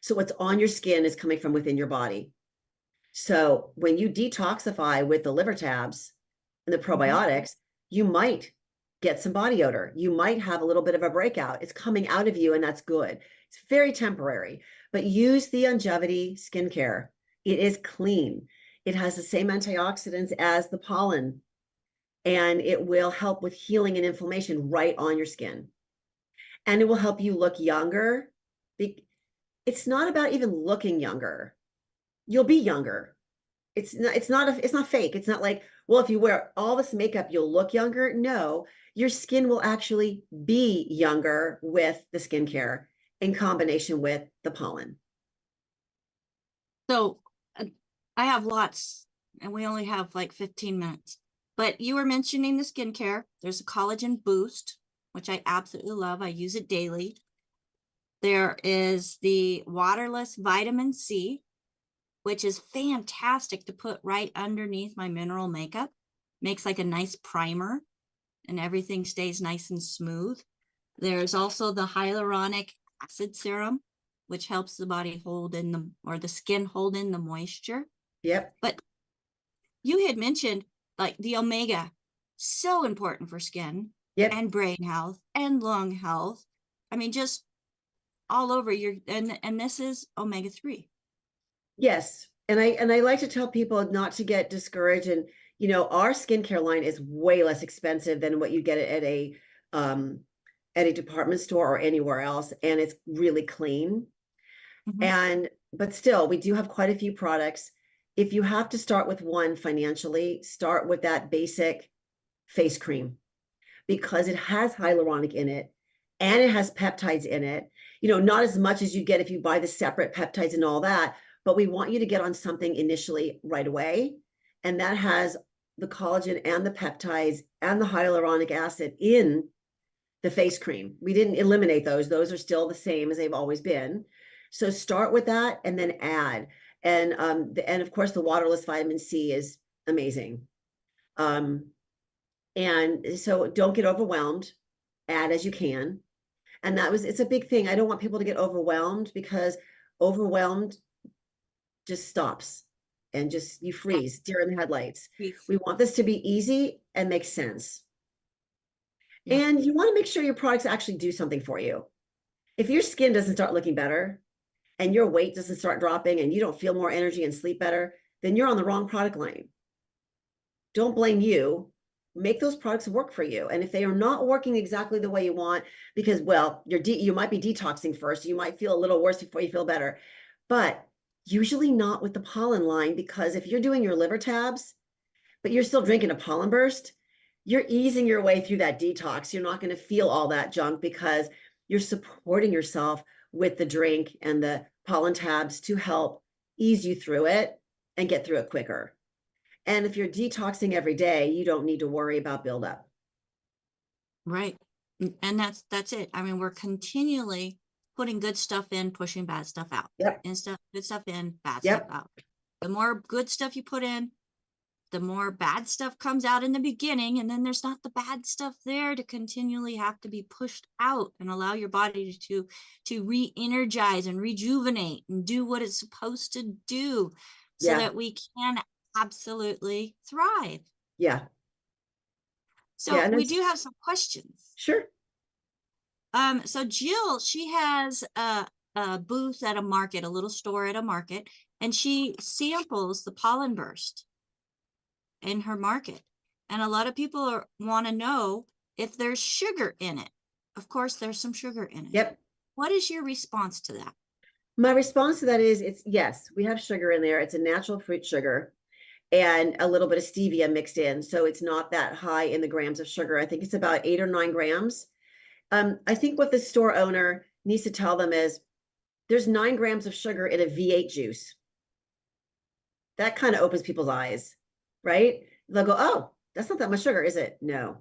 Speaker 2: So what's on your skin is coming from within your body. So when you detoxify with the liver tabs and the probiotics, you might get some body odor. You might have a little bit of a breakout. It's coming out of you, and that's good. It's very temporary, but use the longevity skincare. It is clean. It has the same antioxidants as the pollen, and it will help with healing and inflammation right on your skin. And it will help you look younger. It's not about even looking younger. You'll be younger. It's not fake. It's not like, well, if you wear all this makeup, you'll look younger. No, your skin will actually be younger with the skincare in combination with the pollen.
Speaker 1: So I have lots, and we only have like 15 minutes. But you were mentioning the skincare. There's a collagen boost, which I absolutely love. I use it daily. There is the waterless vitamin C, which is fantastic to put right underneath my mineral makeup. Makes like a nice primer, and everything stays nice and smooth. There's also the hyaluronic acid serum, which helps the body hold in the skin hold in the moisture.
Speaker 2: Yep.
Speaker 1: But you had mentioned like the omega, so important for skin.
Speaker 2: Yep.
Speaker 1: And brain health and lung health. I mean, just all over and this is omega-3.
Speaker 2: Yes. And I like to tell people not to get discouraged. And, our skincare line is way less expensive than what you get at a department store or anywhere else. And it's really clean. But still, we do have quite a few products. If you have to start with one financially, start with that basic face cream, because it has hyaluronic in it. and it has peptides in it. You know, not as much as you get if you buy the separate peptides and all that, but we want you to get on something initially right away. And that has the collagen and the peptides and the hyaluronic acid in the face cream. We didn't eliminate those. Those are still the same as they've always been. So start with that and then add. And of course the waterless vitamin C is amazing. And so don't get overwhelmed. Add as you can. And it's a big thing. I don't want people to get overwhelmed, because overwhelmed just stops and just you freeze, deer in the headlights. We want this to be easy and make sense. Yeah. And you want to make sure your products actually do something for you. If your skin doesn't start looking better and your weight doesn't start dropping and you don't feel more energy and sleep better, then you're on the wrong product line. Don't blame you. Make those products work for you. And if they are not working exactly the way you want, because, well, you might be detoxing first, you might feel a little worse before you feel better, but usually not with the pollen line, because if you're doing your liver tabs, but you're still drinking a pollen burst, you're easing your way through that detox. You're not going to feel all that junk because you're supporting yourself with the drink and the pollen tabs to help ease you through it and get through it quicker. And if you're detoxing every day, you don't need to worry about buildup.
Speaker 1: Right. And that's it. I mean, we're continually putting good stuff in, pushing bad stuff out.
Speaker 2: Yep.
Speaker 1: And good stuff in, bad
Speaker 2: Yep.
Speaker 1: stuff out. The more good stuff you put in, the more bad stuff comes out in the beginning, and then there's not the bad stuff there to continually have to be pushed out and allow your body to re-energize and rejuvenate and do what it's supposed to do, so that we can absolutely thrive.
Speaker 2: Yeah.
Speaker 1: So we do have some questions.
Speaker 2: Sure.
Speaker 1: So Jill, she has a booth at a market, a little store at a market, and she samples the pollen burst in her market. And a lot of people want to know if there's sugar in it. Of course, there's some sugar in it.
Speaker 2: Yep.
Speaker 1: What is your response to that?
Speaker 2: My response to that is, yes, we have sugar in there. It's a natural fruit sugar and a little bit of stevia mixed in. So it's not that high in the grams of sugar. I think it's about 8 or 9 grams. I think what the store owner needs to tell them is there's 9 grams of sugar in a V8 juice. That kind of opens people's eyes, right? They'll go, oh, that's not that much sugar, is it? No.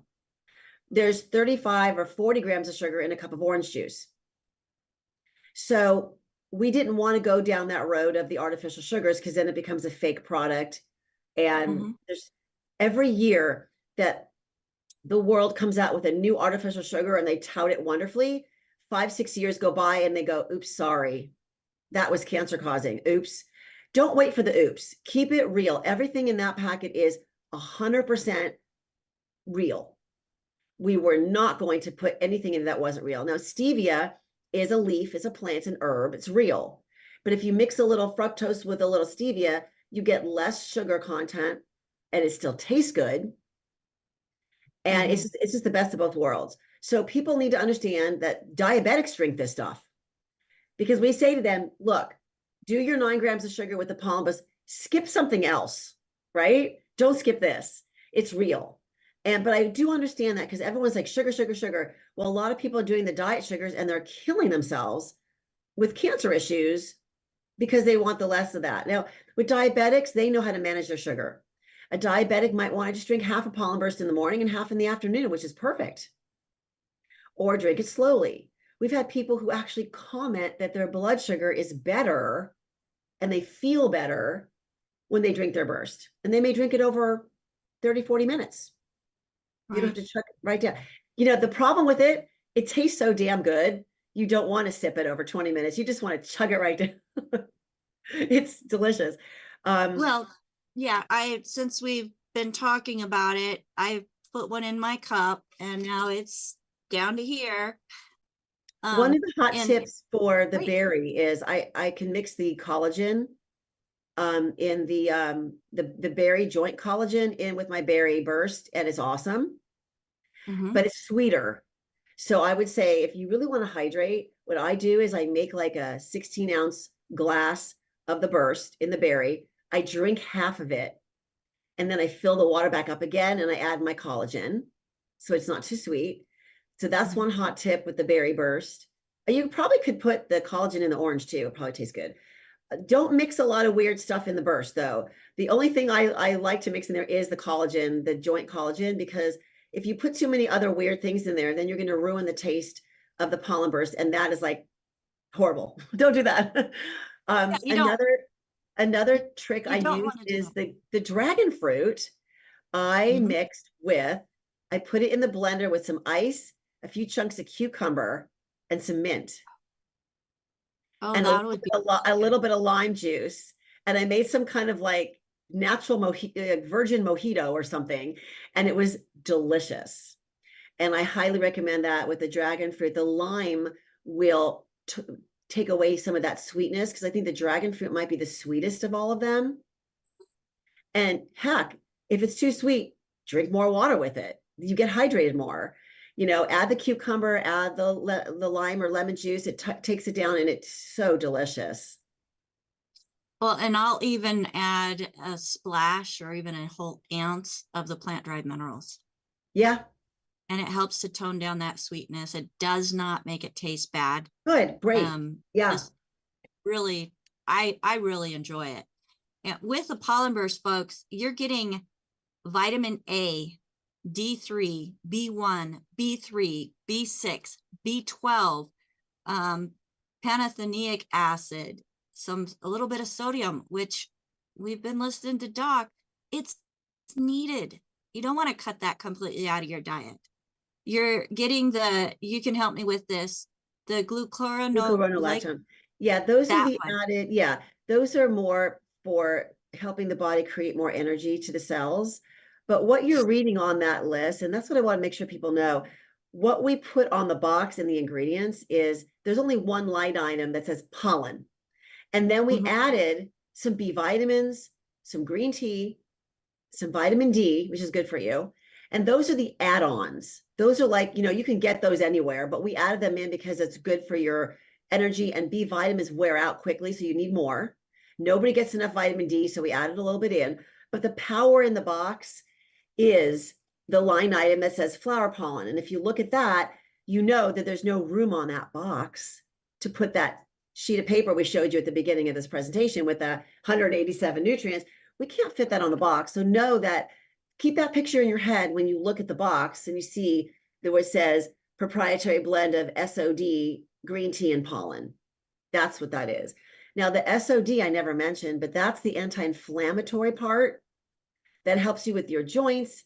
Speaker 2: There's 35 or 40 grams of sugar in a cup of orange juice. So we didn't want to go down that road of the artificial sugars, because then it becomes a fake product. And there's every year that the world comes out with a new artificial sugar and they tout it wonderfully, 5-6 years go by and they go, oops, sorry, that was cancer causing. Oops. Don't wait for the oops. Keep it real. Everything in that packet is 100% real. We were not going to put anything in that wasn't real. Now, stevia is a leaf, is a plant, it's an herb, it's real. But if you mix a little fructose with a little stevia, you get less sugar content and it still tastes good. And it's just the best of both worlds. So people need to understand that diabetics drink this stuff, because we say to them, look, do your 9 grams of sugar with the pollen burst, skip something else, right? Don't skip this. It's real. But I do understand that, because everyone's like, sugar, sugar, sugar. Well, a lot of people are doing the diet sugars and they're killing themselves with cancer issues because they want the less of that. Now, with diabetics, they know how to manage their sugar. A diabetic might want to just drink half a pollen burst in the morning and half in the afternoon, which is perfect. Or drink it slowly. We've had people who actually comment that their blood sugar is better and they feel better when they drink their burst. And they may drink it over 30, 40 minutes. You don't have to chuck it right down. You know, the problem with it, it tastes so damn good. You don't want to sip it over 20 minutes. You just want to chug it right down. It's delicious.
Speaker 1: Well, yeah, since we've been talking about it, I put one in my cup and now it's down to here.
Speaker 2: One of the hot tips for the berry is I can mix the collagen in the berry joint collagen in with my berry burst, and it's awesome. But it's sweeter. So I would say if you really want to hydrate, what I do is I make like a 16-ounce glass of the burst in the berry. I drink half of it, and then I fill the water back up again and I add my collagen. So it's not too sweet. So that's one hot tip with the berry burst. You probably could put the collagen in the orange too. It probably tastes good. Don't mix a lot of weird stuff in the burst though. The only thing I like to mix in there is the collagen, the joint collagen, because if you put too many other weird things in there, then you're going to ruin the taste of the pollen burst. And that is like horrible. Don't do that.
Speaker 1: Yeah, you don't
Speaker 2: Another trick I
Speaker 1: you don't
Speaker 2: use
Speaker 1: want to do
Speaker 2: is
Speaker 1: that.
Speaker 2: the dragon fruit. I
Speaker 1: Mhm.
Speaker 2: mixed with, I put it in the blender with some ice, a few chunks of cucumber, and some mint,
Speaker 1: Oh,
Speaker 2: and
Speaker 1: that would be
Speaker 2: a
Speaker 1: good.
Speaker 2: little bit of lime juice. And I made some kind of like natural virgin mojito or something, and it was delicious. And I highly recommend that with the dragon fruit. The lime will take away some of that sweetness, because I think the dragon fruit might be the sweetest of all of them. And heck, if it's too sweet, drink more water with it. You get hydrated more. Add the cucumber, add the lime or lemon juice. It takes it down, and it's so delicious.
Speaker 1: Well, and I'll even add a splash or even a whole ounce of the plant dried minerals.
Speaker 2: Yeah,
Speaker 1: And it helps to tone down that sweetness. It does not make it taste bad.
Speaker 2: good, great. Yeah,
Speaker 1: Just really, I really enjoy it. And with the pollen burst, folks, you're getting vitamin A, D3, B1, B3, B6, B12, pantothenic acid, a little bit of sodium, which we've been listening to Doc. It's needed. You don't want to cut that completely out of your diet. You're getting you can help me with this, the glucuronolactone,
Speaker 2: glucuronolactone. Yeah, those are
Speaker 1: that
Speaker 2: the
Speaker 1: one.
Speaker 2: added. Yeah, those are more for helping the body create more energy to the cells. But what you're reading on that list, and that's what I want to make sure people know, what we put on the box and the ingredients is there's only one line item that says pollen. And then we
Speaker 1: Mhm.
Speaker 2: added some B vitamins, some green tea, some vitamin D, which is good for you. And those are the add-ons. Those are like, you can get those anywhere, but we added them in because it's good for your energy, and B vitamins wear out quickly, so you need more. Nobody gets enough vitamin D, so we added a little bit in. But the power in the box is the line item that says flower pollen. And if you look at that, you know that there's no room on that box to put that sheet of paper we showed you at the beginning of this presentation with the 187 nutrients. We can't fit that on the box. So know that, keep that picture in your head when you look at the box and you see that where it says proprietary blend of SOD, green tea, and pollen. That's what that is. Now, the SOD I never mentioned, but that's the anti-inflammatory part that helps you with your joints,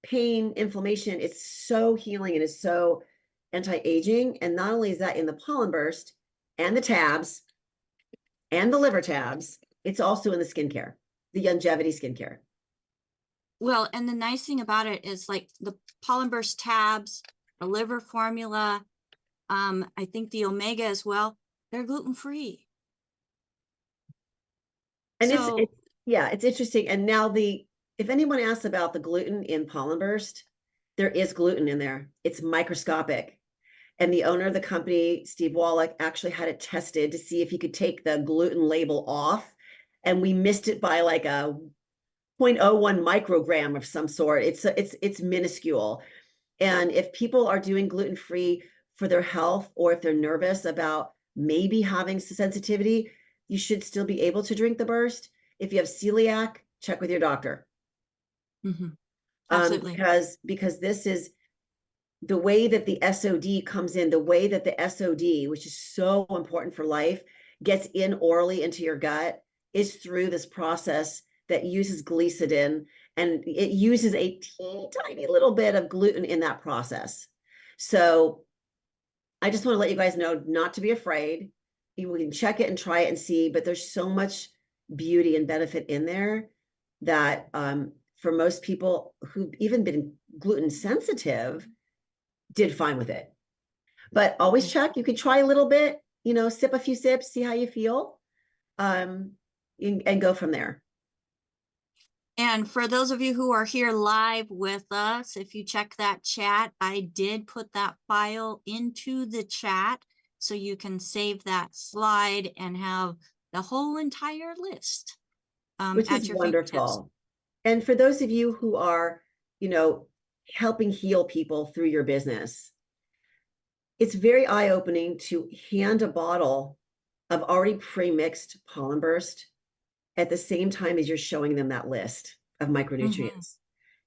Speaker 2: pain, inflammation. It's so healing and it's so anti-aging. And not only is that in the pollen burst and the tabs and the liver tabs, it's also in the skincare, the longevity skincare.
Speaker 1: Well, and the nice thing about it is like the pollen burst tabs, the liver formula, I think the omega as well, they're gluten free.
Speaker 2: And
Speaker 1: So
Speaker 2: it's interesting. And now if anyone asks about the gluten in pollen burst, there is gluten in there. It's microscopic. And the owner of the company, Steve Wallach, actually had it tested to see if he could take the gluten label off. And we missed it by like a 0.01 microgram of some sort. It's minuscule. And if people are doing gluten-free for their health, or if they're nervous about maybe having sensitivity, you should still be able to drink the burst. If you have celiac, check with your doctor.
Speaker 1: absolutely.
Speaker 2: Because this is the way that the SOD comes in, the way that the SOD, which is so important for life, gets in orally into your gut, is through this process that uses glicidin, and it uses a teeny tiny little bit of gluten in that process. So I just want to let you guys know not to be afraid. You can check it and try it and see, but there's so much beauty and benefit in there that for most people who've even been gluten sensitive, did fine with it. But always check. You can try a little bit, sip a few sips, see how you feel, and go from there.
Speaker 1: And for those of you who are here live with us, if you check that chat, I did put that file into the chat so you can save that slide and have the whole entire list
Speaker 2: Which
Speaker 1: at
Speaker 2: is
Speaker 1: your fingertips.
Speaker 2: wonderful. And for those of you who are, helping heal people through your business, it's very eye-opening to hand a bottle of already pre-mixed pollen burst at the same time as you're showing them that list of micronutrients.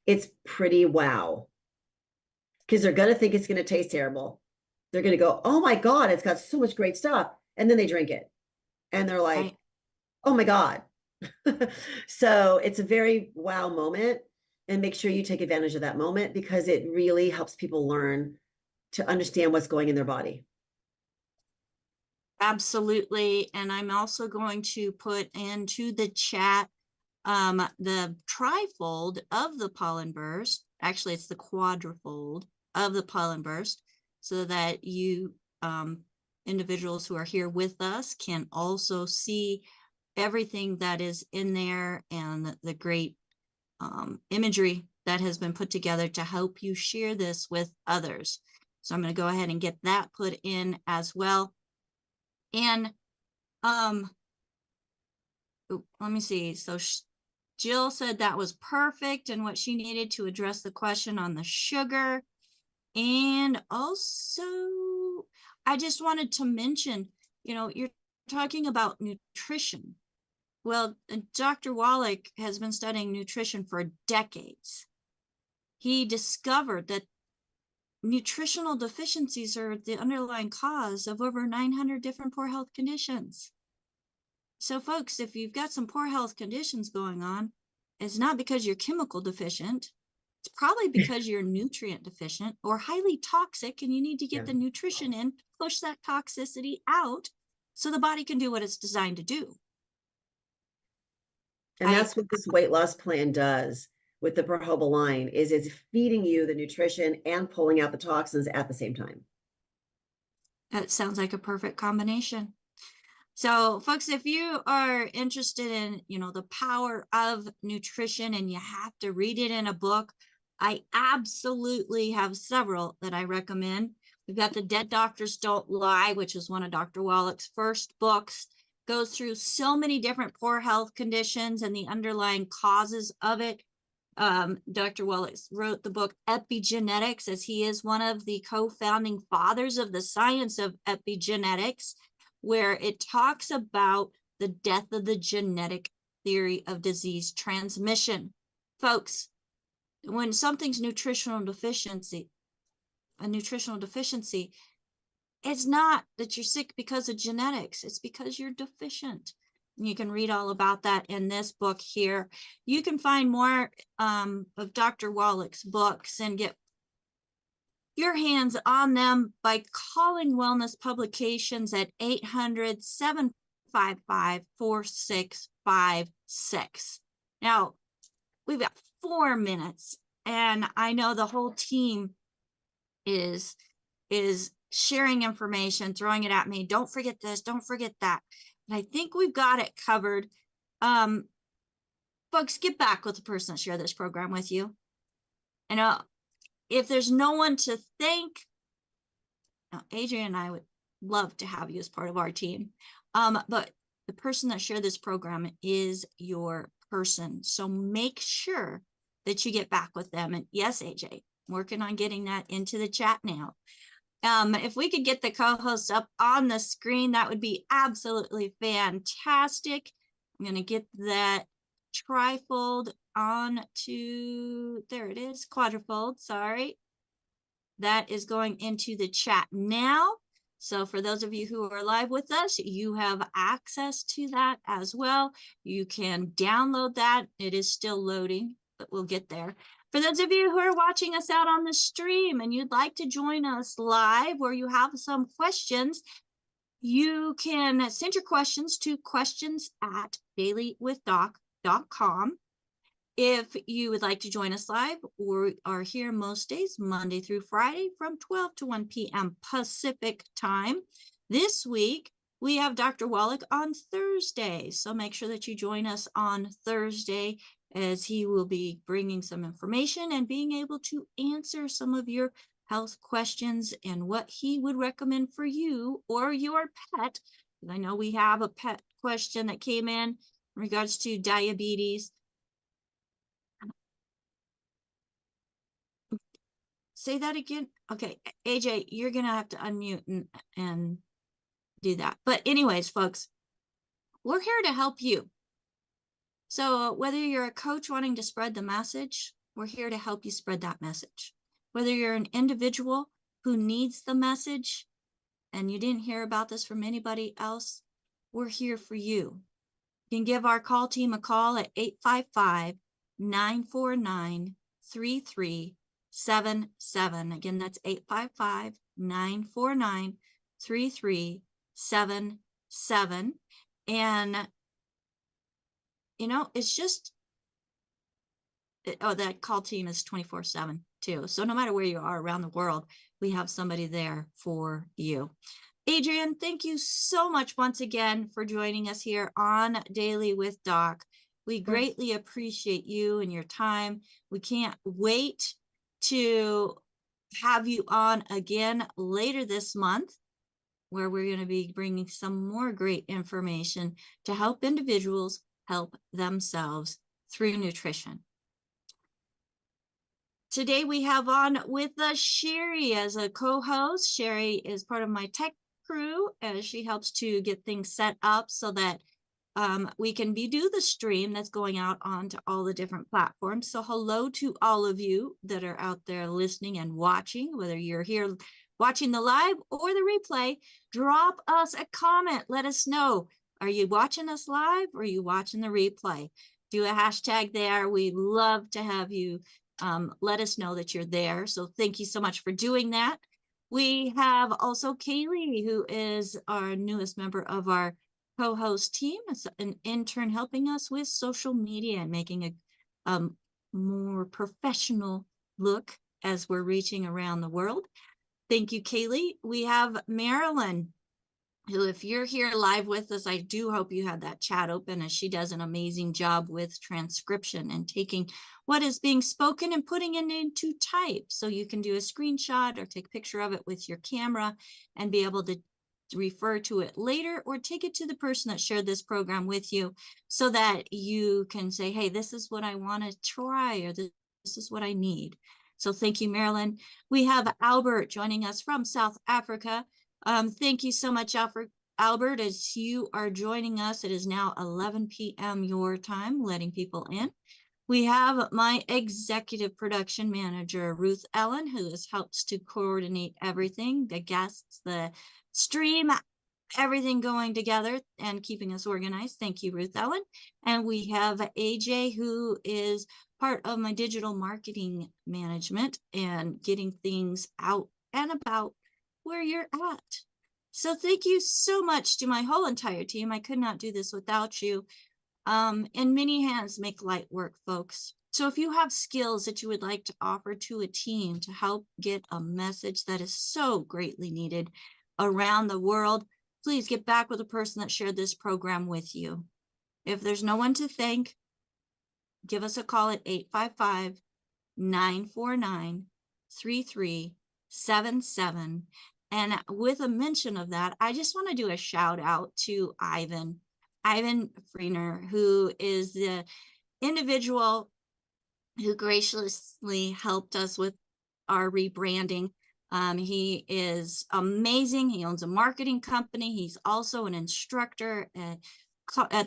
Speaker 2: It's pretty wow. Because they're going to think it's going to taste terrible. They're going to go, oh my God, it's got so much great stuff. And then they drink it. And they're like,
Speaker 1: Right.
Speaker 2: oh my God. So it's a very wow moment. And make sure you take advantage of that moment because it really helps people learn to understand what's going in their body.
Speaker 1: Absolutely. And I'm also going to put into the chat the trifold of the pollen burst. Actually, it's the quadrifold of the pollen burst, so that you individuals who are here with us can also see everything that is in there and the great imagery that has been put together to help you share this with others. So I'm going to go ahead and get that put in as well. And let me see. So Jill said that was perfect and what she needed to address the question on the sugar. And also, I just wanted to mention, you're talking about nutrition. Well, Dr. Wallach has been studying nutrition for decades. He discovered that nutritional deficiencies are the underlying cause of over 900 different poor health conditions. So folks, if you've got some poor health conditions going on, it's not because you're chemical deficient. It's probably because you're nutrient deficient or highly toxic, and you need to get the nutrition in to push that toxicity out so the body can do what it's designed to do.
Speaker 2: And that's what this weight loss plan does with the Projoba line, is it's feeding you the nutrition and pulling out the toxins at the same time.
Speaker 1: That sounds like a perfect combination. So folks, if you are interested in, the power of nutrition and you have to read it in a book, I absolutely have several that I recommend. We've got The Dead Doctors Don't Lie, which is one of Dr. Wallach's first books. Goes through so many different poor health conditions and the underlying causes of it. Dr. Wallach wrote the book Epigenetics, as he is one of the co-founding fathers of the science of epigenetics, where it talks about the death of the genetic theory of disease transmission. Folks, when something's a nutritional deficiency, it's not that you're sick because of genetics. It's because you're deficient. You can read all about that in this book here. You can find more of Dr. Wallach's books and get your hands on them by calling Wellness Publications at 800-755-4656. Now, we've got 4 minutes, and I know the whole team is sharing information, throwing it at me. Don't forget this, don't forget that. And I think we've got it covered. Folks, get back with the person that shared this program with you. And if there's no one to thank, Adrienne and I would love to have you as part of our team. But the person that shared this program is your person. So make sure that you get back with them. And yes, AJ, I'm working on getting that into the chat now. If we could get the co-hosts up on the screen, that would be absolutely fantastic. I'm going to get that trifold on to, there it is, quadrifold, sorry. That is going into the chat now. So for those of you who are live with us, you have access to that as well. You can download that. It is still loading, but we'll get there. For those of you who are watching us out on the stream and you'd like to join us live, or you have some questions, you can send your questions to questions@dailywithdoc.com. If you would like to join us live, we are here most days, Monday through Friday, from 12 to 1 p.m. Pacific time. This week, we have Dr. Wallach on Thursday, so make sure that you join us on Thursday, as he will be bringing some information and being able to answer some of your health questions and what he would recommend for you or your pet. I know we have a pet question that came in regards to diabetes. say that again. Okay, AJ, you're going to have to unmute and do that. But anyways, folks, we're here to help you. So whether you're a coach wanting to spread the message, we're here to help you spread that message. Whether you're an individual who needs the message and you didn't hear about this from anybody else, we're here for you. You can give our call team a call at 855-949-3377. Again, that's 855-949-3377. And, you know, it's just, oh, that call team is 24/7 too. So no matter where you are around the world, we have somebody there for you. Adrienne, thank you so much once again for joining us here on Daily with Doc. We greatly appreciate you and your time. We can't wait to have you on again later this month, where we're going to be bringing some more great information to help individuals help themselves through nutrition. Today we have on with us Sherry as a co-host. Sherry is part of my tech crew as she helps to get things set up so that we can do the stream that's going out onto all the different platforms. So hello to all of you that are out there listening and watching, whether you're here watching the live or the replay. Drop us a comment. Let us know. Are you watching us live or are you watching the replay? Do a hashtag there. We'd love to have you let us know that you're there. So thank you so much for doing that. We have also Kaylee, who is our newest member of our co-host team, as an intern helping us with social media and making a more professional look as we're reaching around the world. Thank you, Kaylee. We have Marilyn, who, if you're here live with us, I do hope you had that chat open, as she does an amazing job with transcription and taking what is being spoken and putting it into type. So you can do a screenshot or take a picture of it with your camera and be able to refer to it later, or take it to the person that shared this program with you so that you can say, hey, this is what I want to try, or this is what I need. So thank you, Marilyn. We have Albert joining us from South Africa. Thank you so much, Albert, as you are joining us. It is now 11 p.m. your time, letting people in. We have my executive production manager, Ruth Ellen, who helps to coordinate everything, the guests, the stream, everything going together and keeping us organized. Thank you, Ruth Ellen. And we have AJ, who is part of my digital marketing management and getting things out and about where you're at. So thank you so much to my whole entire team. I could not do this without you. And many hands make light work, folks. So if you have skills that you would like to offer to a team to help get a message that is so greatly needed around the world, please get back with the person that shared this program with you. If there's no one to thank, give us a call at 855-949-3377. And with a mention of that, I just want to do a shout out to Ivan Freener, who is the individual who graciously helped us with our rebranding. He is amazing. He owns a marketing company. He's also an instructor at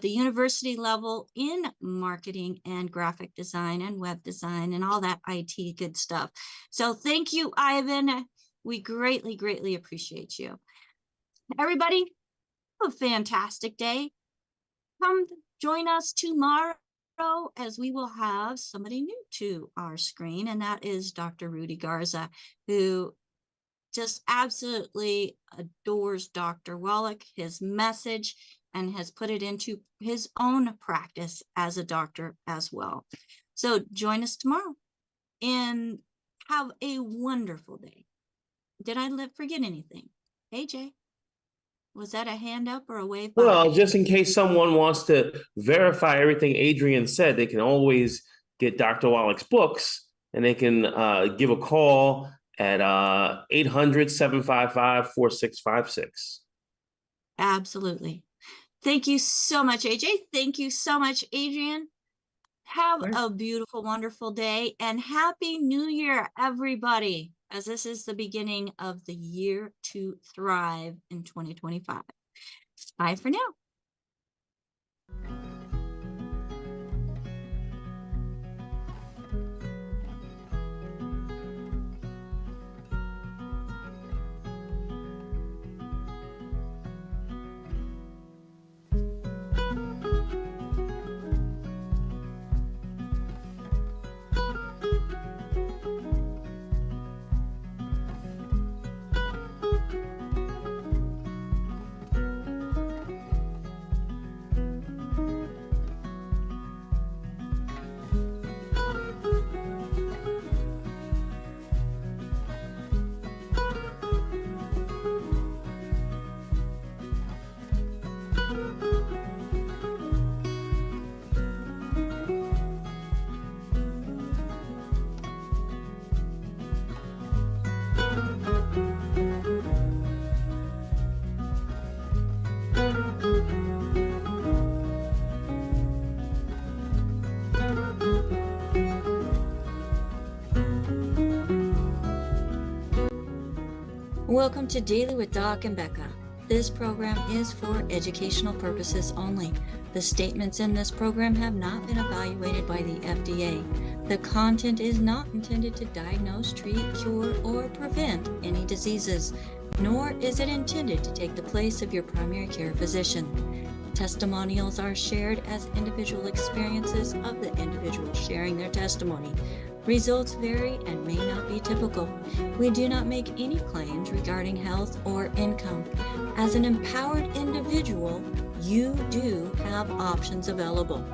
Speaker 1: the university level in marketing and graphic design and web design and all that IT good stuff. So thank you, Ivan. We greatly, greatly appreciate you. Everybody, have a fantastic day. Come join us tomorrow, as we will have somebody new to our screen, and that is Dr. Rudy Garza, who just absolutely adores Dr. Wallach, his message, and has put it into his own practice as a doctor as well. So join us tomorrow and have a wonderful day. Did I forget anything? AJ, was that a hand up or a wave?
Speaker 3: Well, just in case someone wants to verify everything Adrienne said, they can always get Dr. Wallach's books, and they can give a call at 800-755-4656.
Speaker 1: Absolutely. Thank you so much, AJ. Thank you so much, Adrienne. Have a beautiful, wonderful day, and Happy New Year, everybody. as this is the beginning of the year to thrive in 2025. Bye for now. Welcome to Daily with Doc and Becca. This program is for educational purposes only. The statements in this program have not been evaluated by the FDA. The content is not intended to diagnose, treat, cure, or prevent any diseases, nor is it intended to take the place of your primary care physician. Testimonials are shared as individual experiences of the individual sharing their testimony. Results vary and may not be typical. We do not make any claims regarding health or income. As an empowered individual, you do have options available.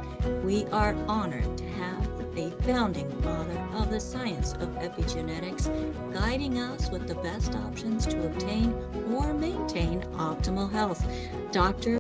Speaker 1: We are honored to have a founding father of the science of epigenetics guiding us with the best options to obtain or maintain optimal health. Dr.